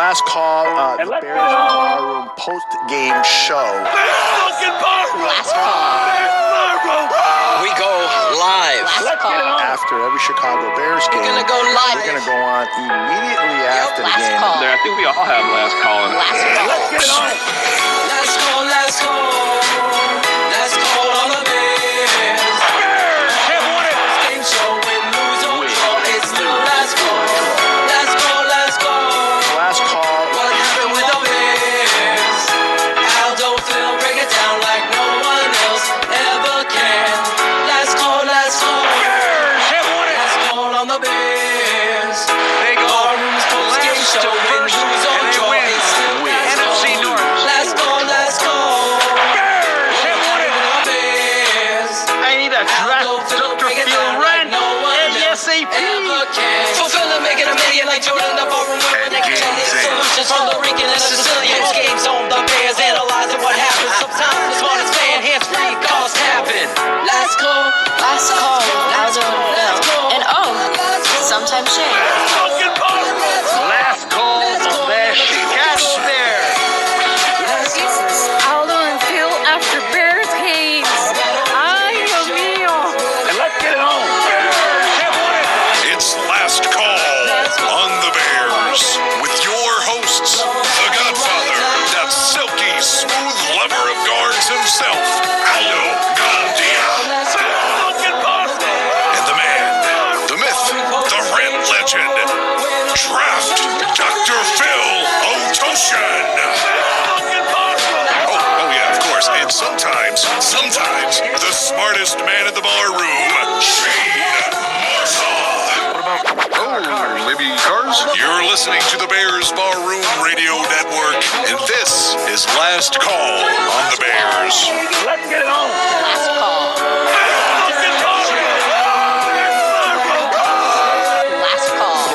last call, the Bears Barroom post-game show. Last call. We go live. Last call. After every Chicago Bears game. We're gonna go live. We're going to go on immediately after the game. Call. I think we all have last call. Last call. Let's get it on. Last call, last call. Last call on the Bears. Bears have won it. Game show, win, lose, or draw. It's the last call. Last call, last call. Last call. What happened with the Bears? Aldo Phil, break it down like no one else ever can. Last call, last call. Bears have won it. Last call on the Bears. They go Barroom's post-game last show, to win, first, lose, or and they draw. win. It's the last NFC call. North. Last call, last call. Bears have won it. Bears. I need a draft Dr. Phil Rent ASAP. Fulfilling, making $1 million like Jordan, the ballroom winner. They can solutions from the Rican and the Sicilians. Games on the Bears, analyzing what happens. Sometimes the smartest fan, hands-free, calls happen. Last call, Last call. last call, last call. And sometimes Shane. Last call of the Chicago Bears. Aldo and Phil after Bears games. Ay, Dios mío. And let's get it on. Bears have won it. It's Last Call on the Bears with your hosts, the Godfather, that silky smooth lover of guards himself, Aldo Gandia, and the man, the myth, the rant legend, Draft Dr. Phil Otoshan. Oh yeah, of course, and sometimes, the smartest man in the bar room, Shane Marsaw. Maybe cars? You're listening to the Bears Barroom Radio Network, and this is Last Call on the Bears. Let's get it on. Last call.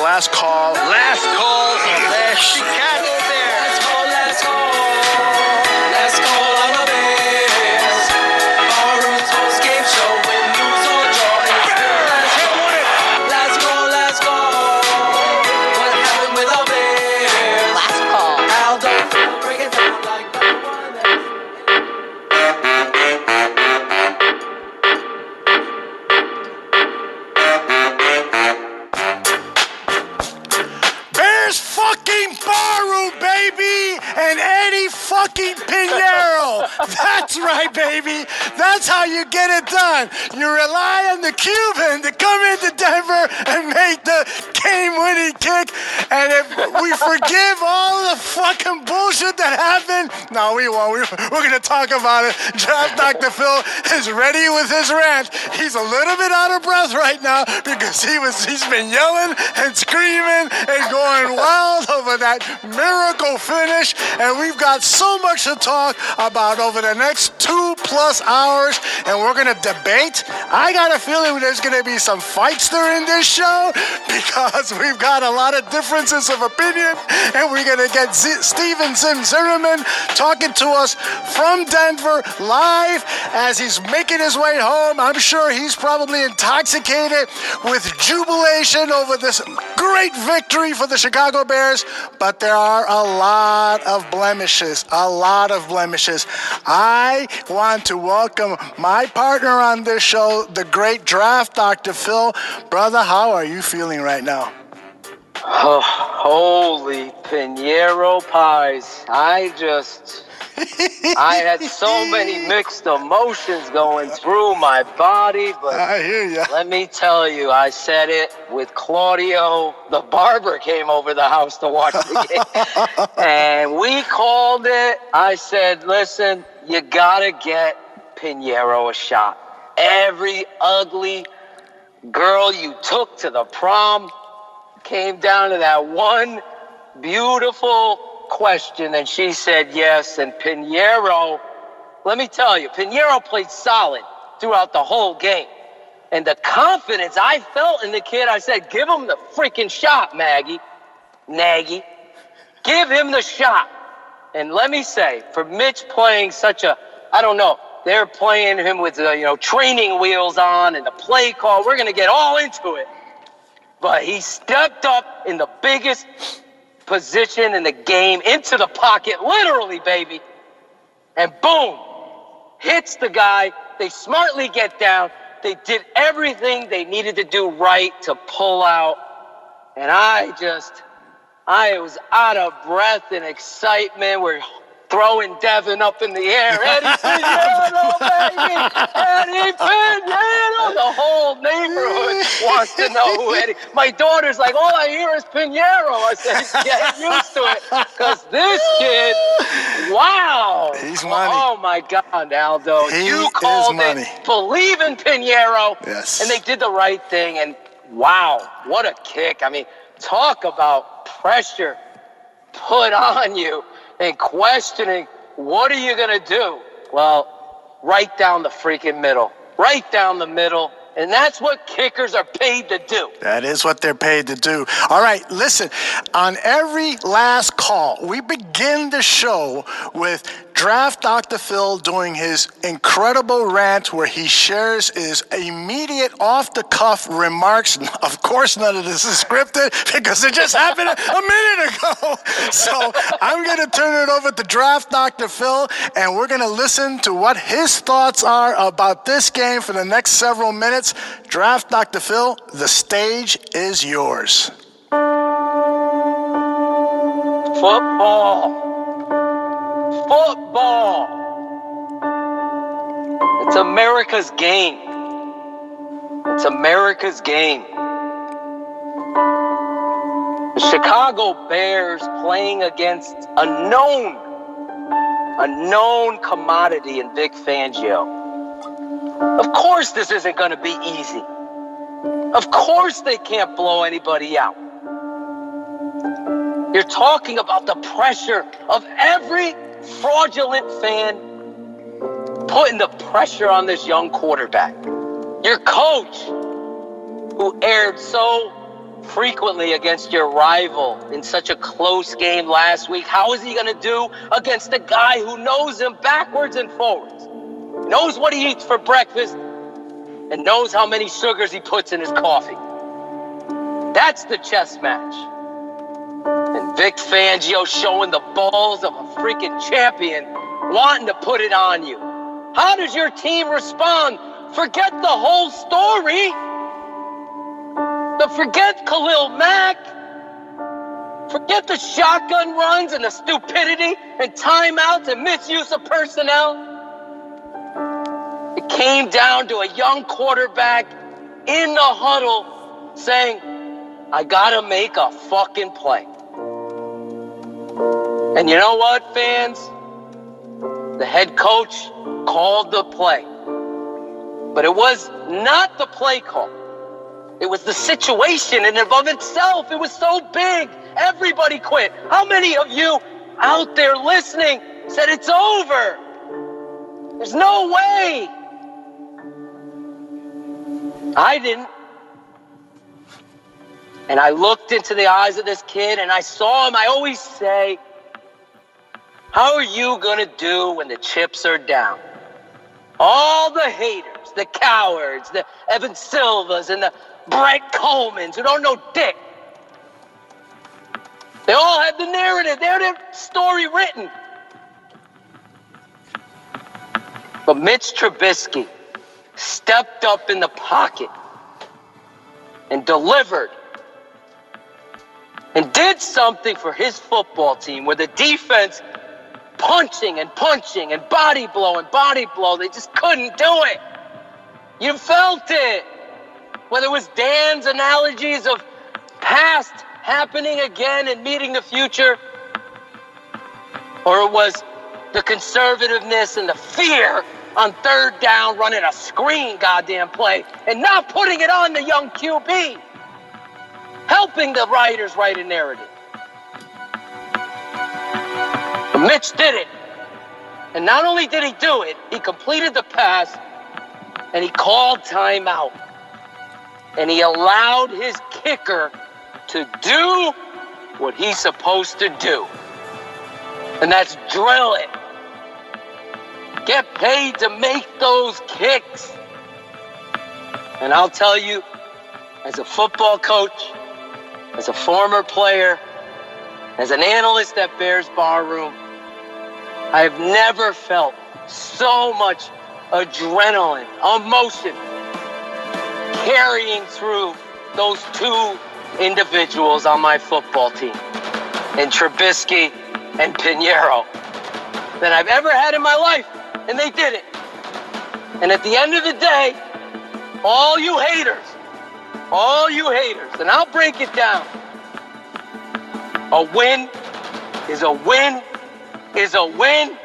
Last call. Last call. Last call of the Chicago Bears. Last call, last call on the Bears. Barroom's post-game show, win, lose, or draw. It's the last call. Last call, last call. What happened with the Bears? Last call. Aldo, break it down like no one else. Bears fucking Barroom, baby! And Eddie fucking Pinheiro! That's right, baby! That's how you get it done! You rely on the Cuban to come into Denver and make the game-winning kick, and if we forgive all the fucking bullshit that happened, no, we won't. We're gonna talk about it. Draft Dr. Phil is ready with his rant. He's a little bit out of breath right now because he's been yelling and screaming and going wild over that miracle finish, and we've got so much to talk about over the next 2+ hours, and we're gonna debate. I got a feeling there's gonna be some fights during this show because we've got a lot of differences of opinion, and we're gonna get Steven Zimmerman talking to us from Denver live as he's making his way home. I'm sure he's probably intoxicated with jubilation over this great victory for the Chicago Bears, but there are a lot of blemishes. I want to welcome my partner on this show, the great Draft Dr. Phil. Brother, how are you feeling right now? Oh, holy Pinheiro pies. I had so many mixed emotions going through my body, but I hear you. let me tell you, I said it with Claudio. The barber came over the house to watch the game, and we called it. I said, listen, you gotta get Pinheiro a shot. Every ugly girl you took to the prom came down to that one beautiful question, and she said yes. And Pinheiro, let me tell you, Pinheiro played solid throughout the whole game. And the confidence I felt in the kid, I said, give him the freaking shot, Nagy. Give him the shot. And let me say, for Mitch playing such a, I don't know, they're playing him with, training wheels on and the play call. We're going to get all into it. But he stepped up in the biggest position in the game, into the pocket, literally, baby. And boom, hits the guy. They smartly get down. They did everything they needed to do right to pull out. And I was out of breath in excitement. We're throwing Devin up in the air. Eddie Pinheiro, baby! Eddie Pinheiro! The whole neighborhood wants to know who Eddie. My daughter's like, all I hear is Pinheiro. I said, get used to it. Because this kid, wow. He's money. Oh, my God, Aldo. He you is called money. it. Believe in Pinheiro. Yes. And they did the right thing. And wow, what a kick. I mean, talk about pressure put on you and questioning, what are you going to do? Well, right down the freaking middle. Right down the middle. And that's what kickers are paid to do. That is what they're paid to do. All right, listen. On every last call, we begin the show with Draft Dr. Phil doing his incredible rant where he shares his immediate off-the-cuff remarks. Of course, none of this is scripted because it just happened a minute ago. So I'm going to turn it over to Draft Dr. Phil, and we're going to listen to what his thoughts are about this game for the next several minutes. Draft Dr. Phil, the stage is yours. Football. It's America's game. It's America's game. The Chicago Bears playing against a known commodity in Vic Fangio. Of course this isn't going to be easy. Of course they can't blow anybody out. You're talking about the pressure of every fraudulent fan putting the pressure on this young quarterback. Your coach, who erred so frequently against your rival in such a close game last week, how is he going to do against a guy who knows him backwards and forwards, knows what he eats for breakfast, and knows how many sugars he puts in his coffee? That's the chess match. And Vic Fangio showing the balls of a freaking champion, wanting to put it on you. How does your team respond? Forget the whole story. Forget Khalil Mack. Forget the shotgun runs and the stupidity and timeouts and misuse of personnel. It came down to a young quarterback in the huddle saying, I gotta make a fucking play. And you know what, fans? The head coach called the play. But it was not the play call. It was the situation in and of itself. It was so big. Everybody quit. How many of you out there listening said it's over? There's no way. I didn't. And I looked into the eyes of this kid and I saw him. I always say, how are you going to do when the chips are down? All the haters, the cowards, the Evan Silvas and the Brett Colemans who don't know dick. They all have the narrative. They have their story written. But Mitch Trubisky stepped up in the pocket and delivered and did something for his football team where the defense punching and body blow. They just couldn't do it. You felt it. Whether it was Dan's analogies of past happening again and meeting the future, or it was the conservativeness and the fear on third down running a screen goddamn play and not putting it on the young QB, helping the writers write a narrative. But Mitch did it. And not only did he do it, he completed the pass and he called timeout. And he allowed his kicker to do what he's supposed to do. And that's drill it. Get paid to make those kicks. And I'll tell you, as a football coach, as a former player, As an analyst at Bears Barroom, I have never felt so much adrenaline, emotion carrying through those two individuals on my football team, in Trubisky and Pinheiro, than I've ever had in my life, and they did it. And at the end of the day, all you haters, and I'll break it down, a win is a win is a win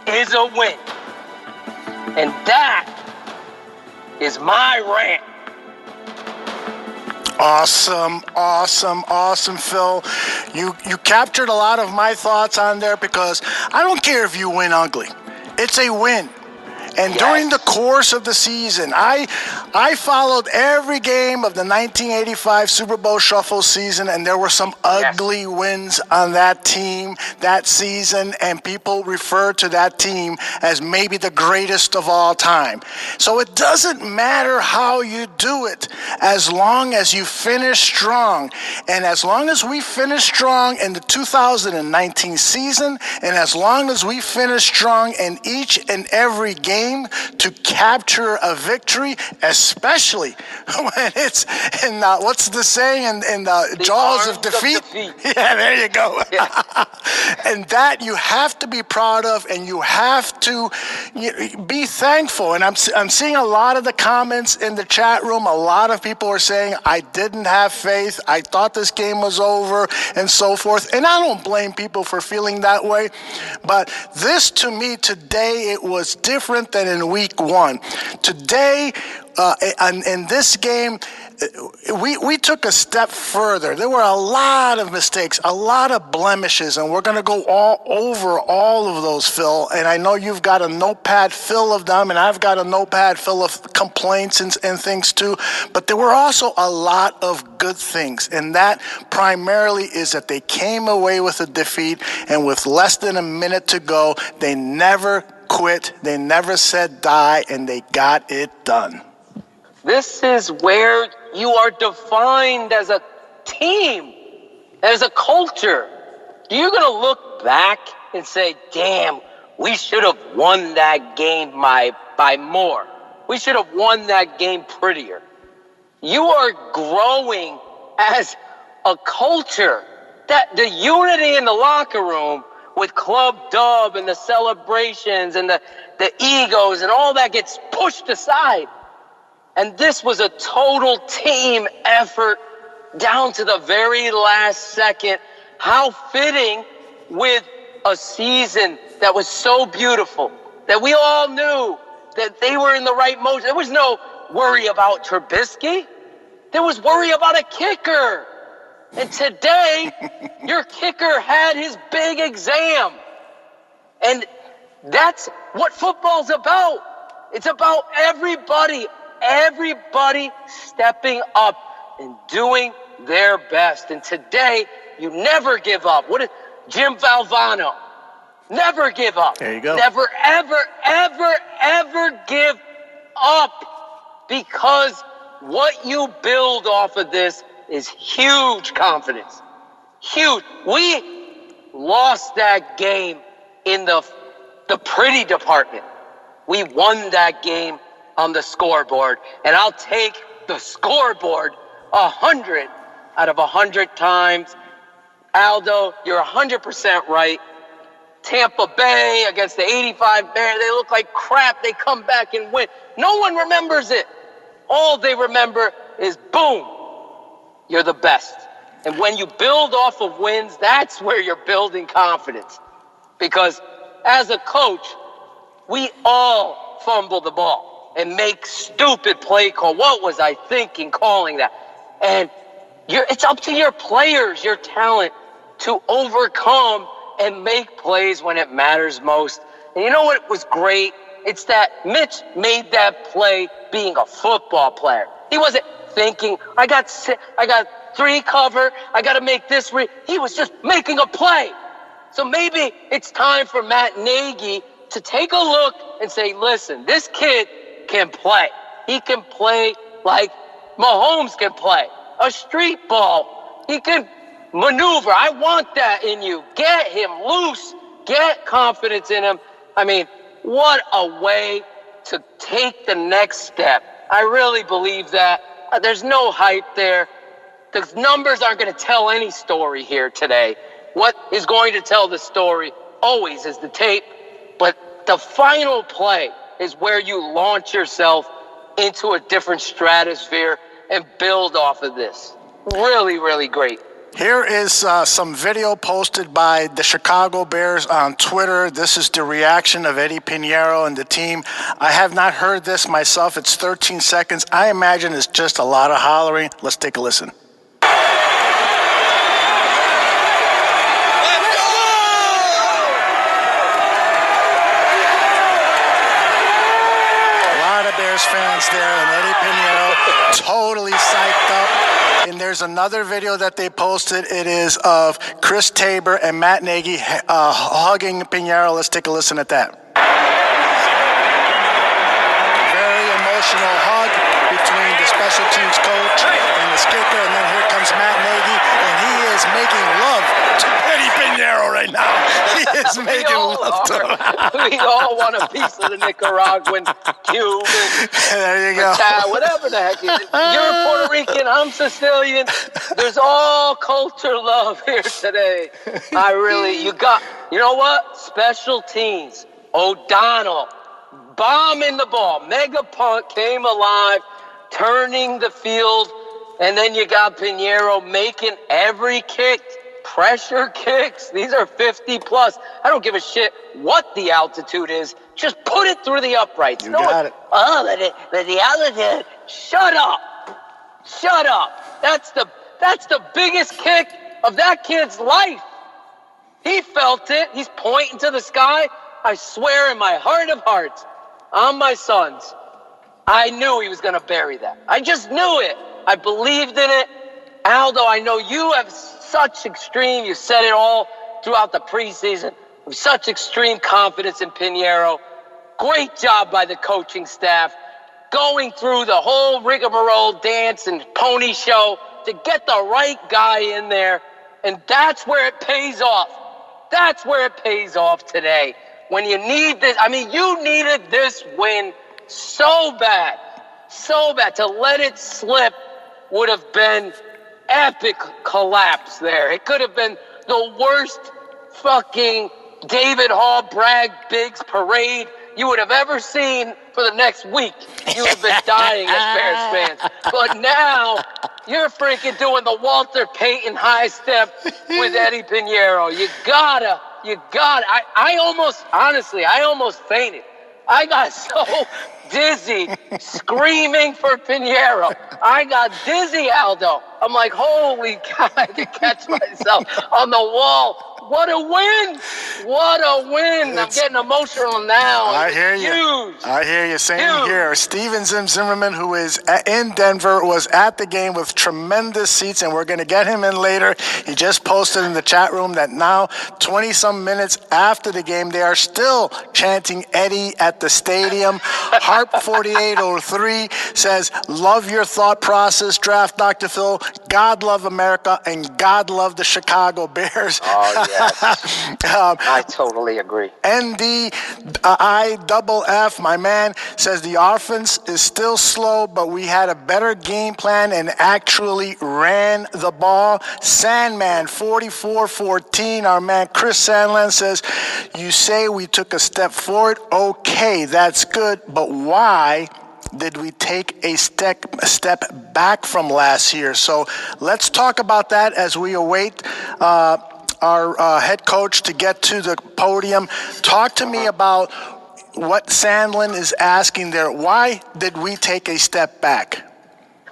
is a win. And that is my rant. Awesome, Phil. You captured a lot of my thoughts on there because I don't care if you win ugly. It's a win. And during the course of the season, I followed every game of the 1985 Super Bowl Shuffle season, and there were some ugly wins on that team that season, and people refer to that team as maybe the greatest of all time. So it doesn't matter how you do it, as long as you finish strong. And as long as we finish strong in the 2019 season, and as long as we finish strong in each and every game, to capture a victory, especially when it's in what's the saying in the jaws of defeat? Yeah, there you go. Yeah. And that you have to be proud of, and you have to be thankful. And I'm seeing a lot of the comments in the chat room. A lot of people are saying, I didn't have faith, I thought this game was over, and so forth. And I don't blame people for feeling that way. But this, to me, today, it was different than in week one. Today, in this game, we took a step further. There were a lot of mistakes, a lot of blemishes, and we're going to go over all of those, Phil. And I know you've got a notepad full of them, and I've got a notepad full of complaints and things too. But there were also a lot of good things, and that primarily is that they came away with a defeat, and with less than a minute to go, they never quit, they never said die, and they got it done. This is where you are defined as a team, as a culture. You're going to look back and say, damn, we should have won that game by more. We should have won that game prettier. You are growing as a culture. That the unity in the locker room with Club Dub and the celebrations and the egos and all that gets pushed aside. And this was a total team effort down to the very last second. How fitting with a season that was so beautiful, that we all knew that they were in the right motion. There was no worry about Trubisky. There was worry about a kicker. And today, your kicker had his big exam. And that's what football's about. It's about everybody stepping up and doing their best. And today, you never give up. What is Jim Valvano? Never give up. There you go. Never, ever give up, because what you build off of this is huge confidence. Huge. We lost that game in the pretty department. We won that game on the scoreboard. And I'll take the scoreboard 100 out of 100 times. Aldo, you're 100% right. Tampa Bay against the 85 Bears, they look like crap. They come back and win. No one remembers it. All they remember is, boom, you're the best. And when you build off of wins, that's where you're building confidence. Because as a coach, we all fumble the ball and make stupid play call. What was I thinking calling that? And it's up to your players, your talent, to overcome and make plays when it matters most. And you know what was great? It's that Mitch made that play being a football player. He wasn't thinking, I got 3 cover, I got to make this. He was just making a play. So maybe it's time for Matt Nagy to take a look and say, listen, this kid can play. He can play like Mahomes can play. A street ball. He can maneuver. I want that in you. Get him loose. Get confidence in him. I mean, what a way to take the next step. I really believe that. There's no hype there. The numbers aren't going to tell any story here today. What is going to tell the story always is the tape. But the final play is where you launch yourself into a different stratosphere and build off of this. Really, really great. Here is some video posted by the Chicago Bears on Twitter. This is the reaction of Eddie Pinheiro and the team. I have not heard this myself. It's 13 seconds. I imagine it's just a lot of hollering. Let's take a listen. Bears fans there, and Eddie Pinheiro totally psyched up. And there's another video that they posted. It is of Chris Tabor and Matt Nagy hugging Pinheiro. Let's take a listen at that. Very emotional hug between the special teams coach and the kicker, and then here comes Matt Nagy, and he is making love to Eddie Pinheiro right now. He is making love to him. We all want a piece of the Nicaraguan, Cuban, there you go. Whatever the heck. You're Puerto Rican, I'm Sicilian. There's all culture love here today. You know what? Special teams. O'Donnell, bombing the ball. Mega punt came alive, turning the field. And then you got Pinheiro making every kick. Pressure kicks. These are 50 plus. I don't give a shit what the altitude is. Just put it through the uprights. You got it. Oh, but the altitude. Shut up. Shut up. That's the biggest kick of that kid's life. He felt it. He's pointing to the sky. I swear in my heart of hearts, on my sons, I knew he was going to bury that. I just knew it. I believed in it. Aldo, I know you have such extreme, you said it all throughout the preseason, such extreme confidence in Pinheiro. Great job by the coaching staff, going through the whole rigmarole dance and pony show to get the right guy in there, and that's where it pays off. That's where it pays off today. When you need this, I mean, you needed this win so bad. To let it slip would have been epic collapse there. It could have been the worst fucking David Hall, Bragg, Biggs parade you would have ever seen for the next week. You would have been dying as Bears fans. But now, you're freaking doing the Walter Payton high step with Eddie Pinheiro. You gotta. I almost fainted. I got so dizzy screaming for Pinheiro. I got dizzy, Aldo. I'm like, holy cow, I can catch myself on the wall. What a win! What a win! I'm getting emotional now. I hear you. Huge. I hear you. Same Huge. here. Steven Zimmerman, who is in Denver, was at the game with tremendous seats, and we're going to get him in later. He just posted in the chat room that now, 20-some minutes after the game, they are still chanting Eddie at the stadium. Harp4803 says, love your thought process, Draft Dr. Phil. God love America, and God love the Chicago Bears. Oh, yes. I totally agree. NDIFF, my man, says the offense is still slow, but we had a better game plan and actually ran the ball. Sandman 4414, our man Chris Sandland says, you say we took a step forward. Okay, that's good, but why did we take a step back from last year? So let's talk about that as we await our head coach to get to the podium. Talk to me about what Sandlin is asking there. Why did we take a step back?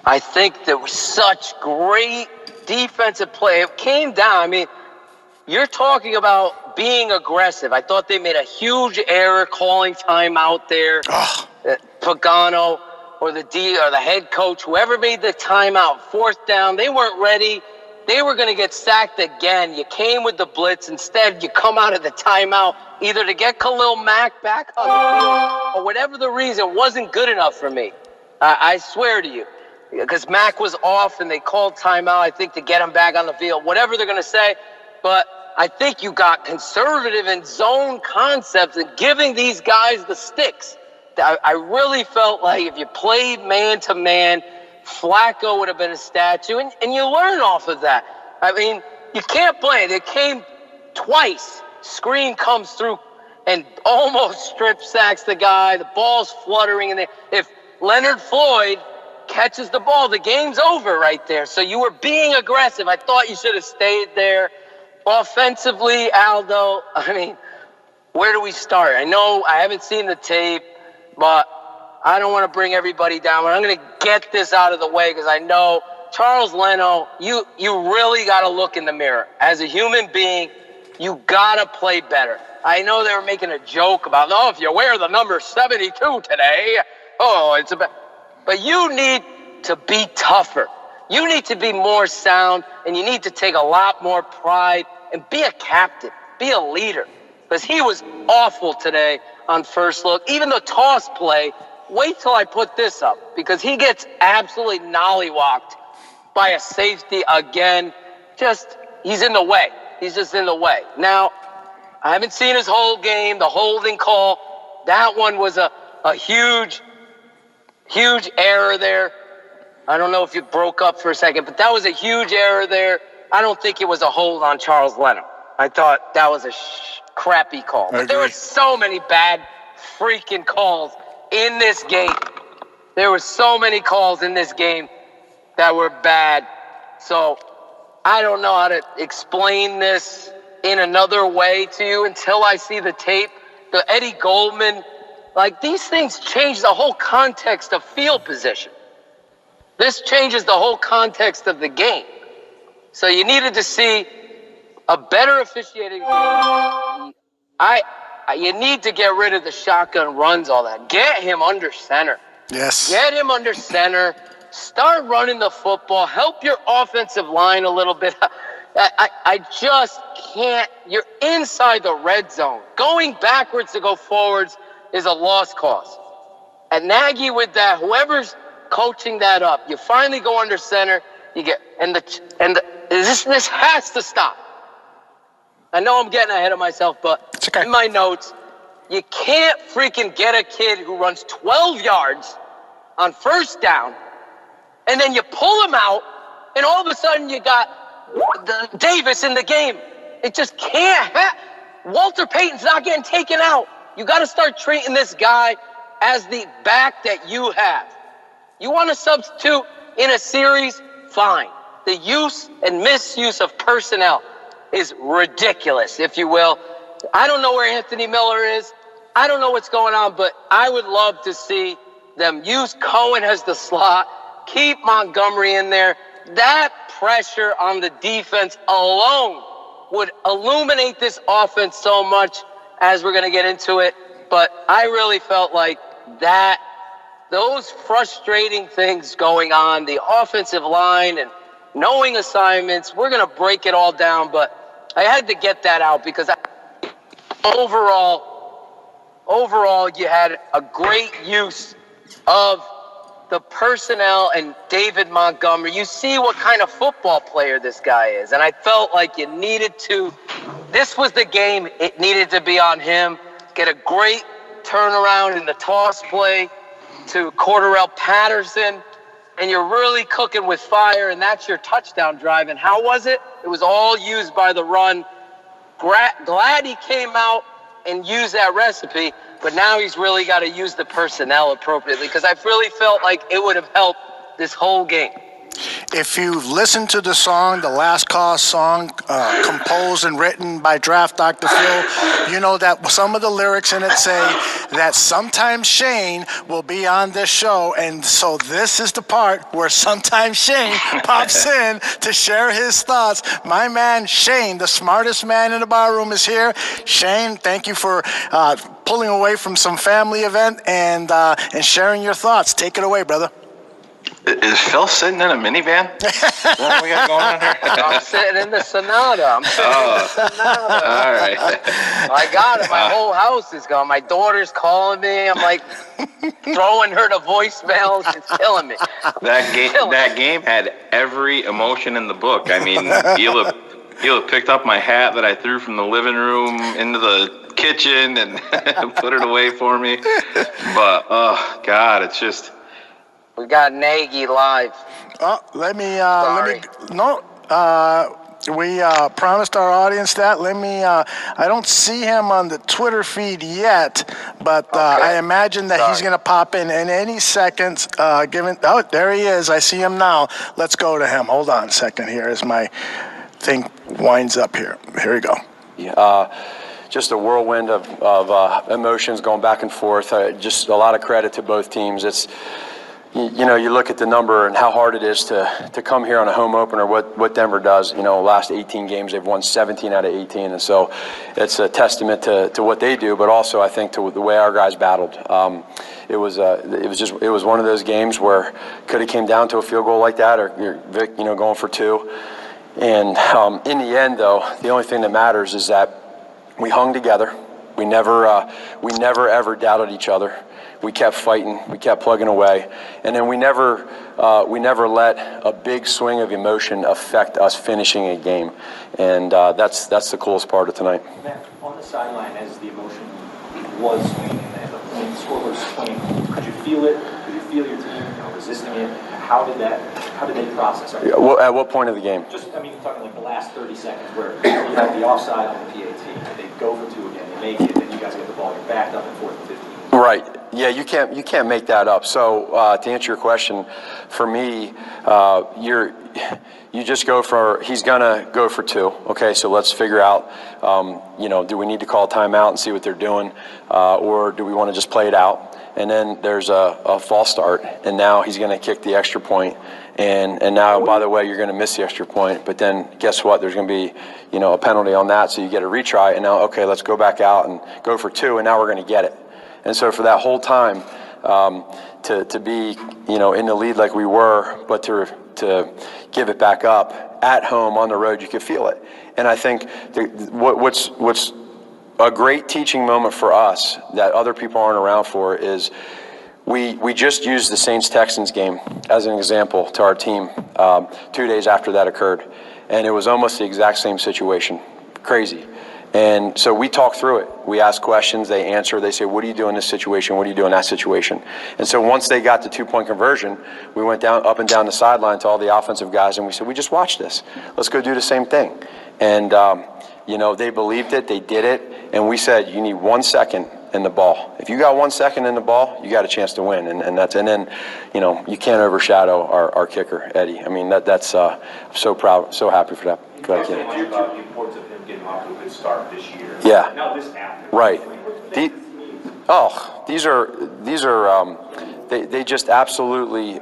I think there was such great defensive play. It came down. I mean, you're talking about being aggressive. I thought they made a huge error calling timeout there. Pagano or the head coach, whoever made the timeout, fourth down, they weren't ready. They were going to get sacked again. You came with the blitz. Instead, you come out of the timeout either to get Khalil Mack back on the field or whatever the reason wasn't good enough for me. I swear to you. because Mac was off and they called timeout, I think, to get him back on the field, whatever they're going to say. But I think you got conservative and zone concepts and giving these guys the sticks. I really felt like if you played man-to-man, Flacco would have been a statue, and you learn off of that. I mean, you can't blame it. It came twice. Screen comes through and almost strip sacks the guy. The ball's fluttering in there. If Leonard Floyd catches the ball, the game's over right there. So you were being aggressive. I thought you should have stayed there. Offensively, Aldo, I mean, where do we start? I know I haven't seen the tape, but I don't want to bring everybody down. But I'm going to get this out of the way because I know Charles Leno, you really got to look in the mirror. As a human being, you got to play better. I know they were making a joke about, oh, if you wear the number 72 today, but you need to be tougher. You need to be more sound, and you need to take a lot more pride and be a captain, be a leader. Because he was awful today on first look. Even the toss play, wait till I put this up, because he gets absolutely nollywocked by a safety again. He's in the way. He's just in the way. Now, I haven't seen his whole game, the holding call. That one was a huge error there. I don't know if you broke up for a second, but that was a huge error there. I don't think it was a hold on Charles Leno. I thought that was a crappy call. But there were so many bad freaking calls in this game. There were so many calls in this game that were bad. So I don't know how to explain this in another way to you until I see the tape. The Eddie Goldman, like, these things change the whole context of field position. This changes the whole context of the game. So you needed to see a better officiating. You need to get rid of the shotgun runs, all that. Get him under center. Yes. Get him under center. Start running the football. Help your offensive line a little bit. I just can't. You're inside the red zone. Going backwards to go forwards is a lost cause. And Nagy with that, whoever's coaching that up, you finally go under center. You get this has to stop. I know I'm getting ahead of myself, but it's okay. In my notes, you can't freaking get a kid who runs 12 yards on first down, and then you pull him out, and all of a sudden you got Davis in the game. It just can't happen. Walter Payton's not getting taken out. You got to start treating this guy as the back that you have. You want to substitute in a series? Fine. The use and misuse of personnel is ridiculous, if you will. I don't know where Anthony Miller is. I don't know what's going on, but I would love to see them use Cohen as the slot, keep Montgomery in there. That pressure on the defense alone would illuminate this offense so much, as we're going to get into it. But I really felt like that, those frustrating things going on, the offensive line and knowing assignments, we're going to break it all down. But I had to get that out because overall, you had a great use of the personnel and David Montgomery. You see what kind of football player this guy is. And I felt like you needed to, this was the game, it needed to be on him. Get a great turnaround in the toss play to Cordarrelle Patterson. And you're really cooking with fire, and that's your touchdown drive. And how was it? It was all used by the run. Glad he came out and used that recipe, but now he's really got to use the personnel appropriately, because I've really felt like it would have helped this whole game. If you've listened to the song, the Last Call song, composed and written by Draft Dr. Phil, you know that some of the lyrics in it say that sometimes Shane will be on this show, and so this is the part where sometimes Shane pops in to share his thoughts. My man Shane, the smartest man in the barroom, is here. Shane, thank you for pulling away from some family event and sharing your thoughts. Take it away, brother. Is Phil sitting in a minivan? Is that what we got going on here? I'm sitting in the Sonata. All right. I got it. My whole house is gone. My daughter's calling me. I'm like throwing her to voicemails. It's killing me. That game had every emotion in the book. I mean, Hila picked up my hat that I threw from the living room into the kitchen and put it away for me. But, oh, God, it's just... We got Nagy live. Oh, we promised our audience that. I don't see him on the Twitter feed yet, but I imagine that he's going to pop in any second. There he is. I see him now. Let's go to him. Hold on a second here as my thing winds up here. Here we go. Just a whirlwind of emotions going back and forth. Just a lot of credit to both teams. It's, you look at the number and how hard it is to come here on a home opener, what Denver does. Last 18 games, they've won 17 out of 18. And so it's a testament to what they do, but also I think to the way our guys battled. It was one of those games where could have came down to a field goal like that, or Vic, going for two. And in the end, though, the only thing that matters is that we hung together. We never ever doubted each other. We kept fighting. We kept plugging away, and then we never let a big swing of emotion affect us finishing a game, and that's the coolest part of tonight. Matt, on the sideline, as the emotion was swinging and the score was swinging, could you feel it? Could you feel your team resisting it? How did they process it? At what point of the game? Just, you're talking like the last 30 seconds where you have the offside on the PAT, and they go for two again, they make it, then you guys get the ball, you're backed up in 4th and 15. Right. Yeah, you can't make that up. So to answer your question, for me, you just go for, he's gonna go for two. Okay, so let's figure out, do we need to call timeout and see what they're doing, or do we want to just play it out? And then there's a false start, and now he's going to kick the extra point. And now, by the way, you're going to miss the extra point. But then guess what? There's going to be, a penalty on that, so you get a retry. And now, okay, let's go back out and go for two, and now we're going to get it. And so for that whole time, to be, in the lead like we were, but to give it back up at home on the road, you could feel it. And I think what's a great teaching moment for us that other people aren't around for is we just used the Saints-Texans game as an example to our team 2 days after that occurred. And it was almost the exact same situation. Crazy. And so we talk through it. We ask questions, they answer, they say, what do you do in this situation? What do you do in that situation? And so once they got the 2-point conversion, we went up and down the sideline to all the offensive guys and we said, we just watched this. Let's go do the same thing. And, they believed it, they did it, and we said, you need 1 second in the ball. If you got 1 second in the ball, you got a chance to win. And then, you can't overshadow our kicker, Eddie. That's I'm so proud, so happy for that. You talked about the importance of him getting off to a good start this year. Yeah. Now this happened. Right. They just absolutely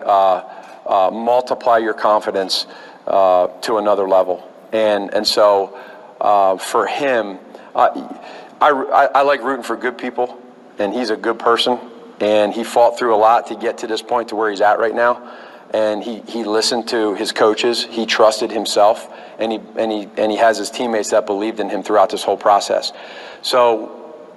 multiply your confidence to another level. And so for him, I like rooting for good people, and he's a good person, and he fought through a lot to get to this point to where he's at right now. And he listened to his coaches, he trusted himself, and he has his teammates that believed in him throughout this whole process. So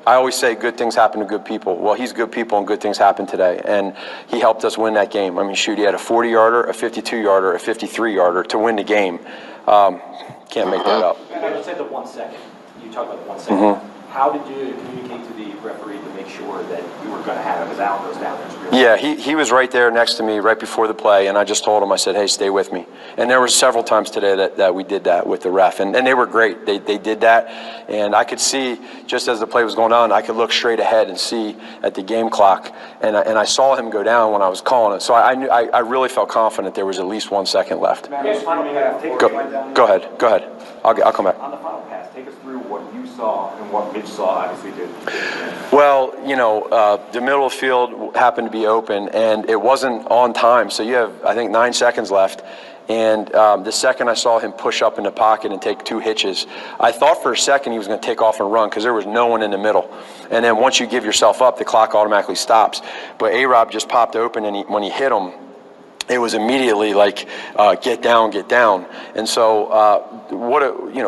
I always say good things happen to good people. Well, he's good people and good things happen today. And he helped us win that game. He had a 40-yarder, a 52-yarder, a 53-yarder to win the game. Can't make that up. You said the 1 second. You talked about the 1 second. Mm-hmm. How did you communicate to the referee to make sure that you were going to have it? Because Alan goes down there. Yeah, he was right there next to me right before the play, and I just told him, I said, hey, stay with me. And there were several times today that we did that with the ref, and they were great. They did that, and I could see, just as the play was going on, I could look straight ahead and see at the game clock, and I saw him go down when I was calling it. So I really felt confident there was at least 1 second left. Go ahead. I'll come back. On the final pass, take us through what you saw and what Mitch saw, obviously, did. Well, the middle of the field happened to be open, and it wasn't on time. So you have, I think, 9 seconds left. And the second I saw him push up in the pocket and take 2 hitches, I thought for a second he was going to take off and run because there was no one in the middle. And then once you give yourself up, the clock automatically stops. But A-Rob just popped open, and when he hit him, it was immediately like, get down. And so,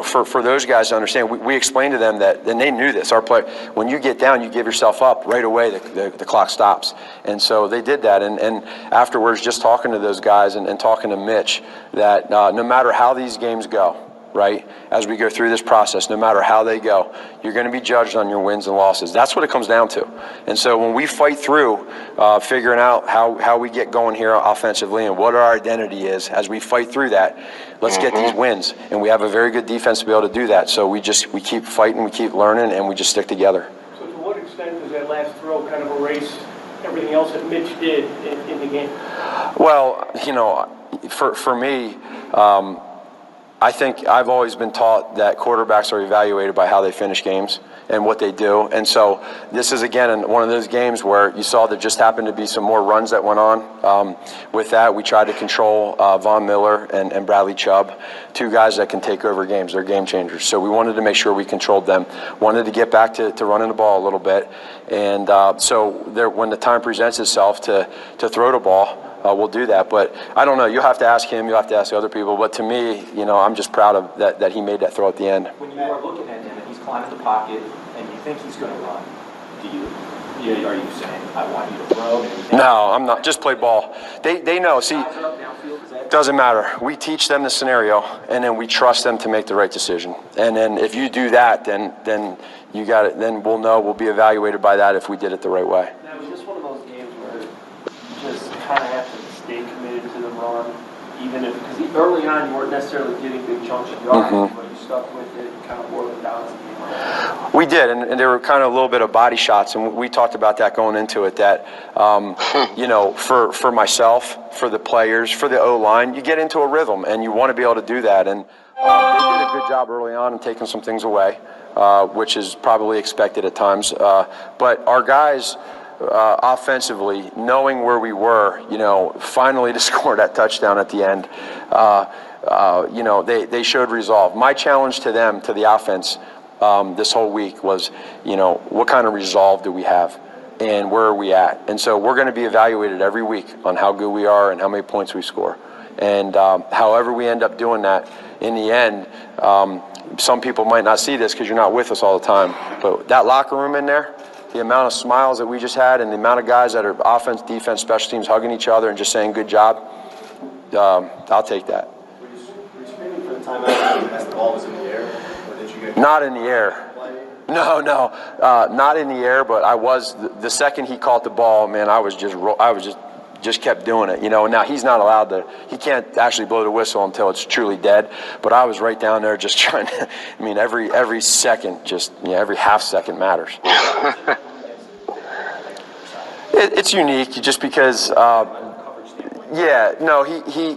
for those guys to understand, we explained to them that, and they knew this, our play, when you get down, you give yourself up right away, the clock stops. And so they did that. And afterwards, just talking to those guys and talking to Mitch, that no matter how these games go, right, as we go through this process, no matter how they go, you're going to be judged on your wins and losses. That's what it comes down to. And so when we fight through figuring out how we get going here offensively and what our identity is, as we fight through that, let's get these wins. And we have a very good defense to be able to do that. So we keep fighting, we keep learning, and we just stick together. So to what extent does that last throw kind of erase everything else that Mitch did in the game? Well, for me, I think I've always been taught that quarterbacks are evaluated by how they finish games and what they do. And so this is, again, one of those games where you saw there just happened to be some more runs that went on. With that, we tried to control Von Miller and Bradley Chubb, two guys that can take over games. They're game changers. So we wanted to make sure we controlled them. Wanted to get back to running the ball a little bit. And when the time presents itself to throw the ball, we'll do that. But I don't know. You'll have to ask him. You'll have to ask other people. But to me, I'm just proud of that he made that throw at the end. When you are looking at him and he's climbing the pocket and you think he's going to run, are you saying, I want you to throw? No, I'm not. Just play ball. They know. See, doesn't matter. We teach them the scenario, and then we trust them to make the right decision. And then if you do that, then you got it. Then we'll know. We'll be evaluated by that if we did it the right way. Now, is this one of those games where you just kind of have to stay committed to the run, even if, because early on you weren't necessarily getting big chunks of yards, but you stuck with it and kind of wore them down as the game went on? We did, and there were kind of a little bit of body shots, and we talked about that going into it, that, for myself, for the players, for the O-line, you get into a rhythm, and you want to be able to do that, and they did a good job early on in taking some things away, which is probably expected at times, but our guys, offensively, knowing where we were, finally to score that touchdown at the end, they showed resolve. My challenge to them, to the offense, this whole week was, what kind of resolve do we have and where are we at? And so we're going to be evaluated every week on how good we are and how many points we score. And however we end up doing that, in the end, some people might not see this because you're not with us all the time, but that locker room in there, the amount of smiles that we just had and the amount of guys that are offense, defense, special teams hugging each other and just saying good job, I'll take that. Were you screaming for the timeout as the ball was in the air, or did you get? Not in the air. No, not in the air. But I was the second he caught the ball, man. I was just kept doing it. Now he's not allowed to. He can't actually blow the whistle until it's truly dead. But I was right down there just trying to. I mean, every second, every half second matters. It's unique just because. Yeah, no, he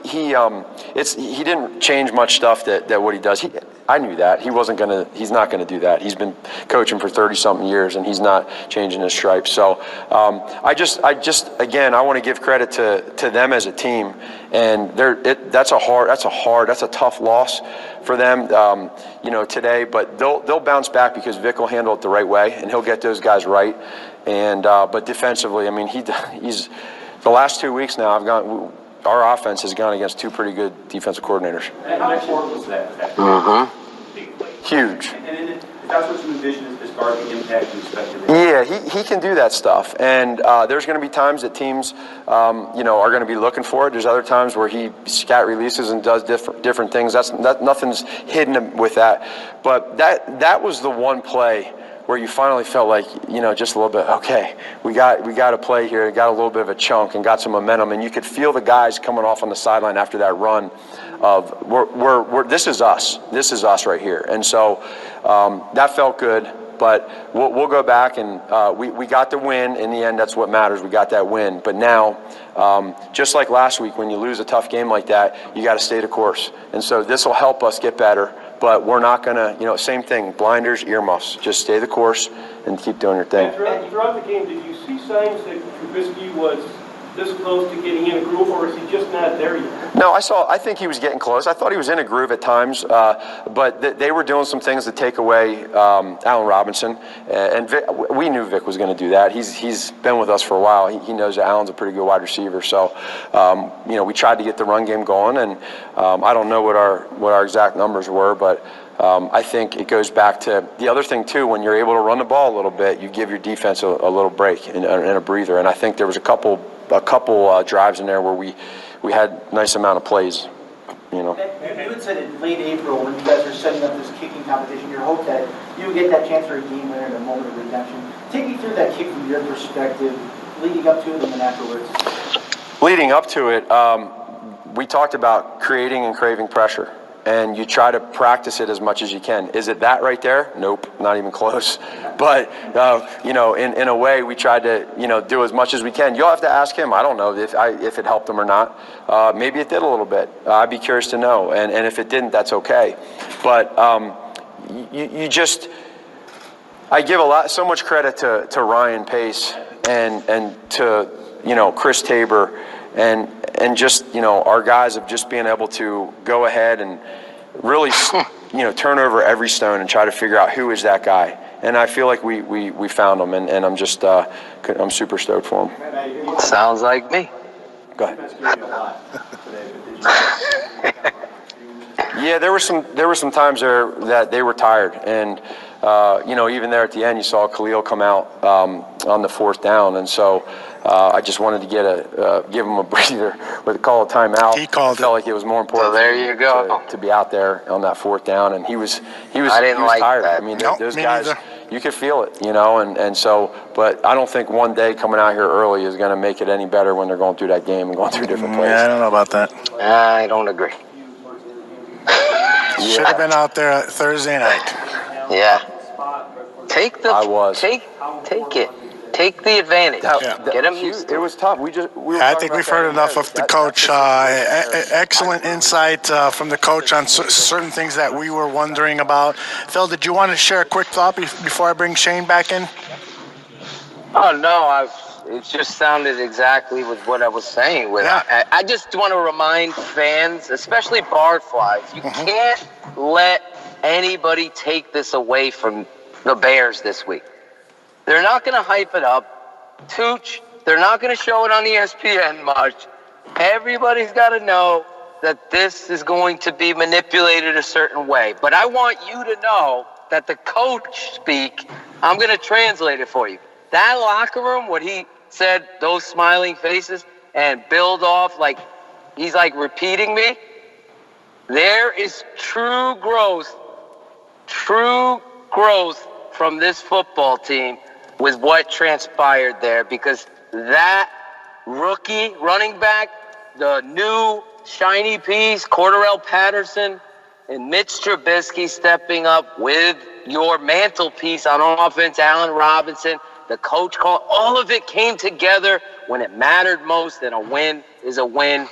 didn't change much stuff that what he does. I knew that he's not gonna do that. He's been coaching for 30-something years, and he's not changing his stripes. So I just again, I want to give credit to them as a team, and that's a tough loss for them, today. But they'll bounce back because Vic will handle it the right way, and he'll get those guys right. And but defensively, I mean, he's. The last 2 weeks now, our offense has gone against two pretty good defensive coordinators. And how important was that? Big play? Huge. And that's what you envision as far as the impact you expect to make? Yeah, he can do that stuff. And there's going to be times that teams, are going to be looking for it. There's other times where he scat releases and does different things. Nothing's hidden with that. But that was the one play where you finally felt like, just a little bit, okay, we got to play here, got a little bit of a chunk and got some momentum, and you could feel the guys coming off on the sideline after that run of, this is us right here. And so that felt good, but we'll go back and we got the win. In the end, that's what matters. We got that win. But now, just like last week, when you lose a tough game like that, you got to stay the course. And so this will help us get better. But we're not going to, same thing, blinders, earmuffs. Just stay the course and keep doing your thing. Throughout the game, did you see signs that Trubisky was this close to getting in a groove, or is he just not there yet? No, I think he was getting close. I thought he was in a groove at times, but they were doing some things to take away Allen Robinson, and Vic, we knew Vic was going to do that. He's been with us for a while. He knows that Allen's a pretty good wide receiver. So, we tried to get the run game going, and I don't know what our exact numbers were, but I think it goes back to the other thing too. When you're able to run the ball a little bit, you give your defense a little break and a breather. And I think there was a couple drives in there where we had a nice amount of plays, You had said in late April when you guys were setting up this kicking competition, your hope that you would get that chance for a game winner in a moment of redemption. Take me through that kick from your perspective, leading up to it and then afterwards. Leading up to it, we talked about creating and craving pressure. And you try to practice it as much as you can. Is it that right there? Nope, not even close. But, in a way, we tried to, do as much as we can. You'll have to ask him. I don't know if it helped him or not. Maybe it did a little bit. I'd be curious to know. And if it didn't, that's okay. But I give so much credit to Ryan Pace and to, Chris Tabor and just, our guys of just being able to go ahead and really, turn over every stone and try to figure out who is that guy. And I feel like we found him, and I'm just, I'm super stoked for him. Sounds like me. Go ahead. Yeah, there were some times there that they were tired, and even there at the end, you saw Khalil come out on the fourth down, and so I just wanted to give him a breather with a call of timeout. He called it. Felt like it was more important. So there you go. To be out there on that fourth down, and he was like tired. that. I mean, Nope, those me guys. neither. You could feel it, and so, but I don't think one day coming out here early is going to make it any better when they're going through that game and going through different plays. Yeah, I don't know about that. I don't agree. Should have been out there Thursday night. Yeah. Take it. Take the advantage. Get them used to it. It was tough. I think we've heard enough of the coach. Excellent insight from the coach on certain things that we were wondering about. Phil, did you want to share a quick thought before I bring Shane back in? Oh, no. It just sounded exactly with what I was saying. I just want to remind fans, especially Barflies, you can't let anybody take this away from the Bears this week. They're not going to hype it up. Tooch, they're not going to show it on ESPN much. Everybody's got to know that this is going to be manipulated a certain way. But I want you to know that the coach speak, I'm going to translate it for you. That locker room, what he said, those smiling faces, and build off like he's like repeating me, there is true growth from this football team with what transpired there, because that rookie running back, the new shiny piece, Cordarrelle Patterson, and Mitch Trubisky stepping up with your mantelpiece on offense, Allen Robinson, the coach call, all of it came together when it mattered most, and a win is a win.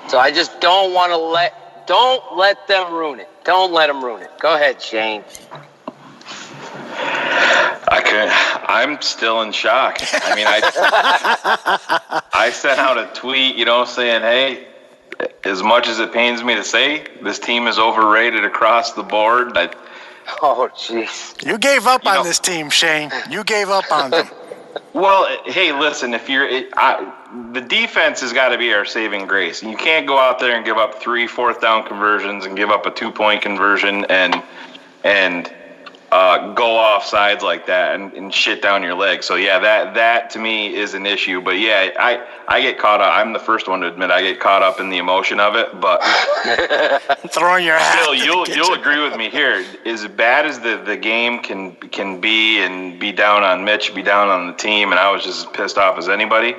So I just don't let them ruin it. Don't let them ruin it. Go ahead, Shane. I'm still in shock. I mean, I sent out a tweet, saying, hey, as much as it pains me to say, this team is overrated across the board. Oh, jeez. You gave up on this team, Shane. You gave up on them. Well, hey, listen, the defense has got to be our saving grace. You can't go out there and give up 3 fourth-down conversions and give up a 2-point conversion and go off sides like that and shit down your leg. So yeah, that to me is an issue. But yeah, I get caught up. I'm the first one to admit I get caught up in the emotion of it. But throwing your hat. Still, you'll agree with me here. As bad as the game can be, and be down on Mitch, be down on the team, and I was just as pissed off as anybody.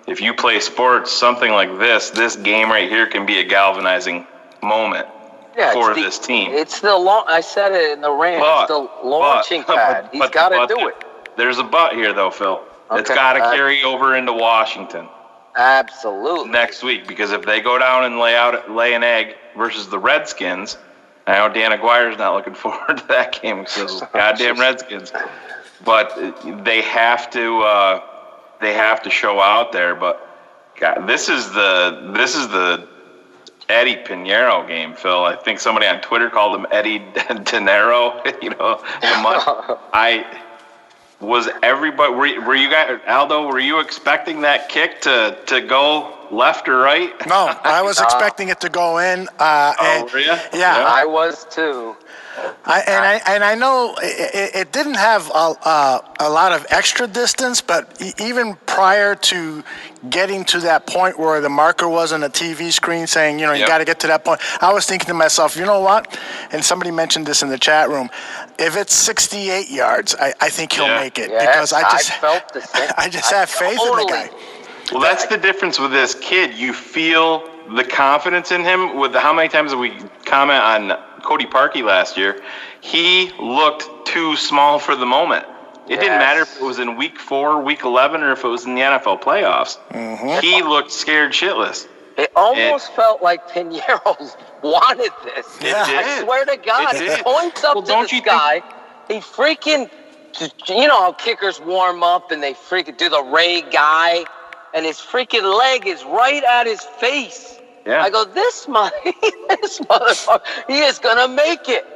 If you play sports, something like this game right here can be a galvanizing moment. For this team. It's I said it in the rant. It's the launching pad. He's got to do it. There's a but here, though, Phil. Okay. It's got to carry over into Washington. Absolutely. Next week, because if they go down and lay an egg versus the Redskins, I know Dan Aguirre's not looking forward to that game because those goddamn Redskins. But they have to show out there. But God, this is the Eddie Pinheiro game, Phil. I think somebody on Twitter called him Eddie De Niro. Was everybody? Were you guys, Aldo? Were you expecting that kick to go left or right? No, I was expecting it to go in. Were you? Yeah, I was too. I know it didn't have a lot of extra distance, but even prior to getting to that point where the marker was on the TV screen saying, you got to get to that point, I was thinking to myself, you know what? And somebody mentioned this in the chat room. If it's 68 yards, I think he'll make it because I felt the same. I just have faith in the guy. Well, that's the difference with this kid. You feel the confidence in him. With how many times did we comment on Cody Parkey last year? He looked too small for the moment. It didn't matter if it was in week 4, week 11, or if it was in the NFL playoffs. Mm-hmm. He looked scared shitless. It almost felt like Pinheiro wanted this. I swear to God, he points up to this guy. He freaking, how kickers warm up and they freaking do the Ray guy, and his freaking leg is right at his face. Yeah. I go, this motherfucker, he is gonna make it.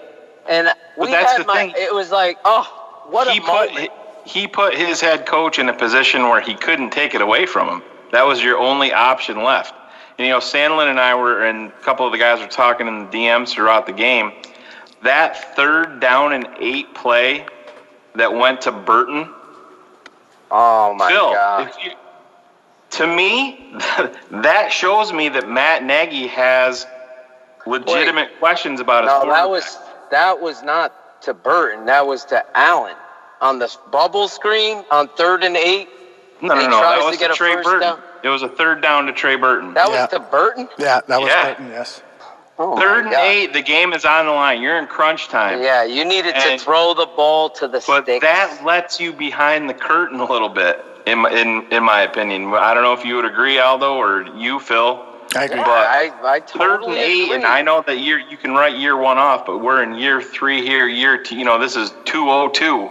And it was like, oh, what a moment. He put his head coach in a position where he couldn't take it away from him. That was your only option left. And, Sandlin and I and a couple of the guys were talking in the DMs throughout the game. That 3rd down and 8 play that went to Burton. Oh, my God. To me, that shows me that Matt Nagy has legitimate questions about his quarterback. That was not to Burton. That was to Allen on the bubble screen on 3rd and 8. No. That was to Trey Burton. Down. It was a 3rd down to Trey Burton. That was to Burton? Yeah, that was Burton, yes. Oh 3rd and 8, the game is on the line. You're in crunch time. Yeah, you needed to throw the ball to the sticks. But that lets you behind the curtain a little bit, in my opinion. I don't know if you would agree, Aldo, or you, Phil. I agree. I totally 3rd and 8, agree. and I know that you can write year 1 off, but we're in year 3 here. Year 2, this is 202,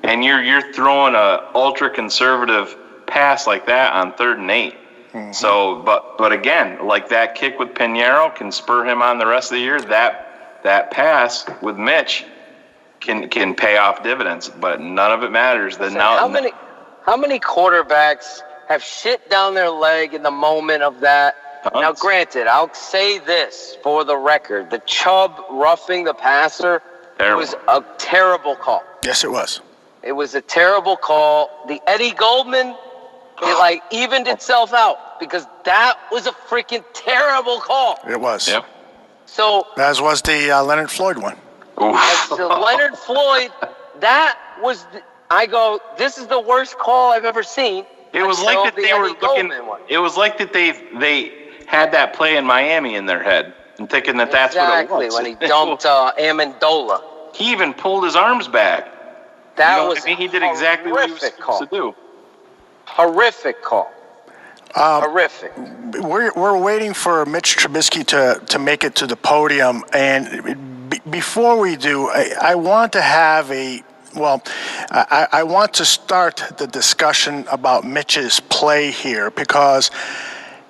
and you're throwing a ultra conservative pass like that on 3rd and 8. Mm-hmm. So, but again, like that kick with Pinheiro can spur him on the rest of the year. That pass with Mitch can pay off dividends, but none of it matters. How many quarterbacks have shit down their leg in the moment of that? Tons. Now, granted, I'll say this for the record: the Chubb roughing the passer was a terrible call. Yes, it was. It was a terrible call. The Eddie Goldman, it evened itself out because that was a freaking terrible call. It was. Yep. So as was the Leonard Floyd one. The Leonard Floyd, that was. I go, this is the worst call I've ever seen. It was like that they were looking. It was like that they had that play in Miami in their head and thinking that that's what it was. Exactly, when he dumped Amendola. He even pulled his arms back. That was he did exactly what he was supposed to do. Horrific call. Horrific. We're waiting for Mitch Trubisky to make it to the podium, and before we do, I want to have I want to start the discussion about Mitch's play here because,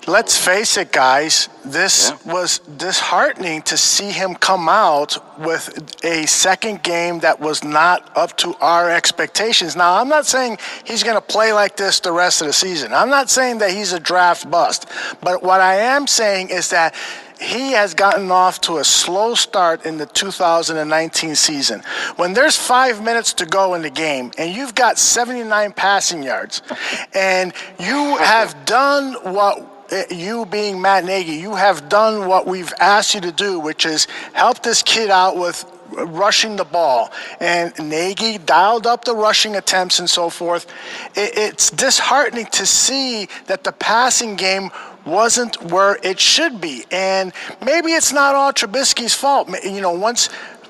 let's face it, guys, this was disheartening to see him come out with a second game that was not up to our expectations. Now, I'm not saying he's going to play like this the rest of the season. I'm not saying that he's a draft bust. But what I am saying is that he has gotten off to a slow start in the 2019 season. When there's 5 minutes to go in the game and you've got 79 passing yards and you have done you being Matt Nagy, you have done what we've asked you to do, which is help this kid out with rushing the ball. And Nagy dialed up the rushing attempts and so forth. It's disheartening to see that the passing game wasn't where it should be. And maybe it's not all Trubisky's fault. Once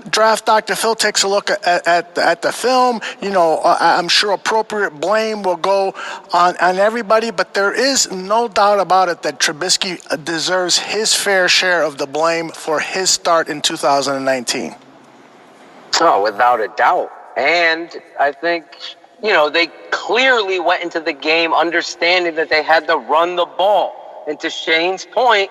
Draft Dr. Phil takes a look at the film, I'm sure appropriate blame will go on everybody, but there is no doubt about it that Trubisky deserves his fair share of the blame for his start in 2019. Oh, without a doubt. And I think, they clearly went into the game understanding that they had to run the ball. And to Shane's point,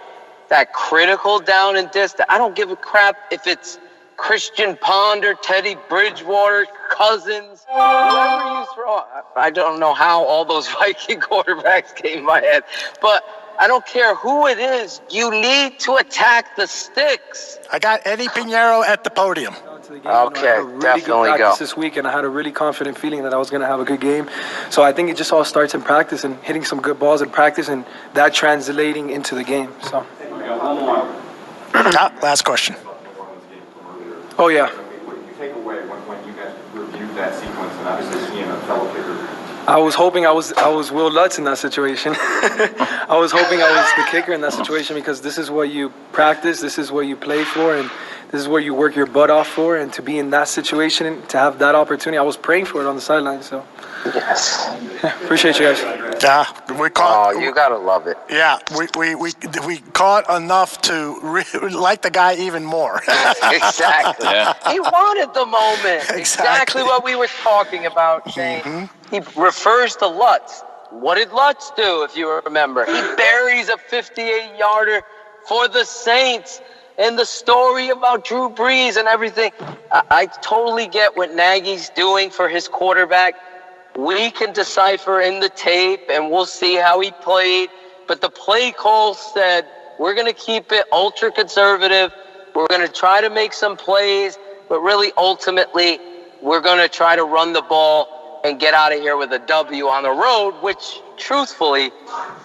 that critical down and distance. I don't give a crap if it's Christian Ponder, Teddy Bridgewater, Cousins, whoever you throw. I don't know how all those Viking quarterbacks came in my head, but I don't care who it is. You need to attack the sticks. I got Eddie Pinheiro at the podium. Okay, definitely go. This week, and I had a really confident feeling that I was going to have a good game. So I think it just all starts in practice and hitting some good balls in practice, and that translating into the game. So. Last question. Oh yeah. What did you take away when you guys reviewed that sequence and obviously seeing a fellow kicker? I was hoping I was Will Lutz in that situation. I was hoping I was the kicker in that situation because this is what you practice, this is what you play for, and this is what you work your butt off for. And to be in that situation, to have that opportunity, I was praying for it on the sideline. So, yes, appreciate you guys. Yeah, we caught. Oh, you gotta love it. Yeah, we caught enough to like the guy even more. Exactly. Yeah. He wanted the moment. Exactly what we were talking about, Shane. Mm-hmm. He refers to Lutz. What did Lutz do, if you remember? He buries a 58-yarder for the Saints. And the story about Drew Brees and everything. I totally get what Nagy's doing for his quarterback. We can decipher in the tape, and we'll see how he played. But the play call said, we're going to keep it ultra-conservative. We're going to try to make some plays. But really, ultimately, we're going to try to run the ball and get out of here with a W on the road, which, truthfully,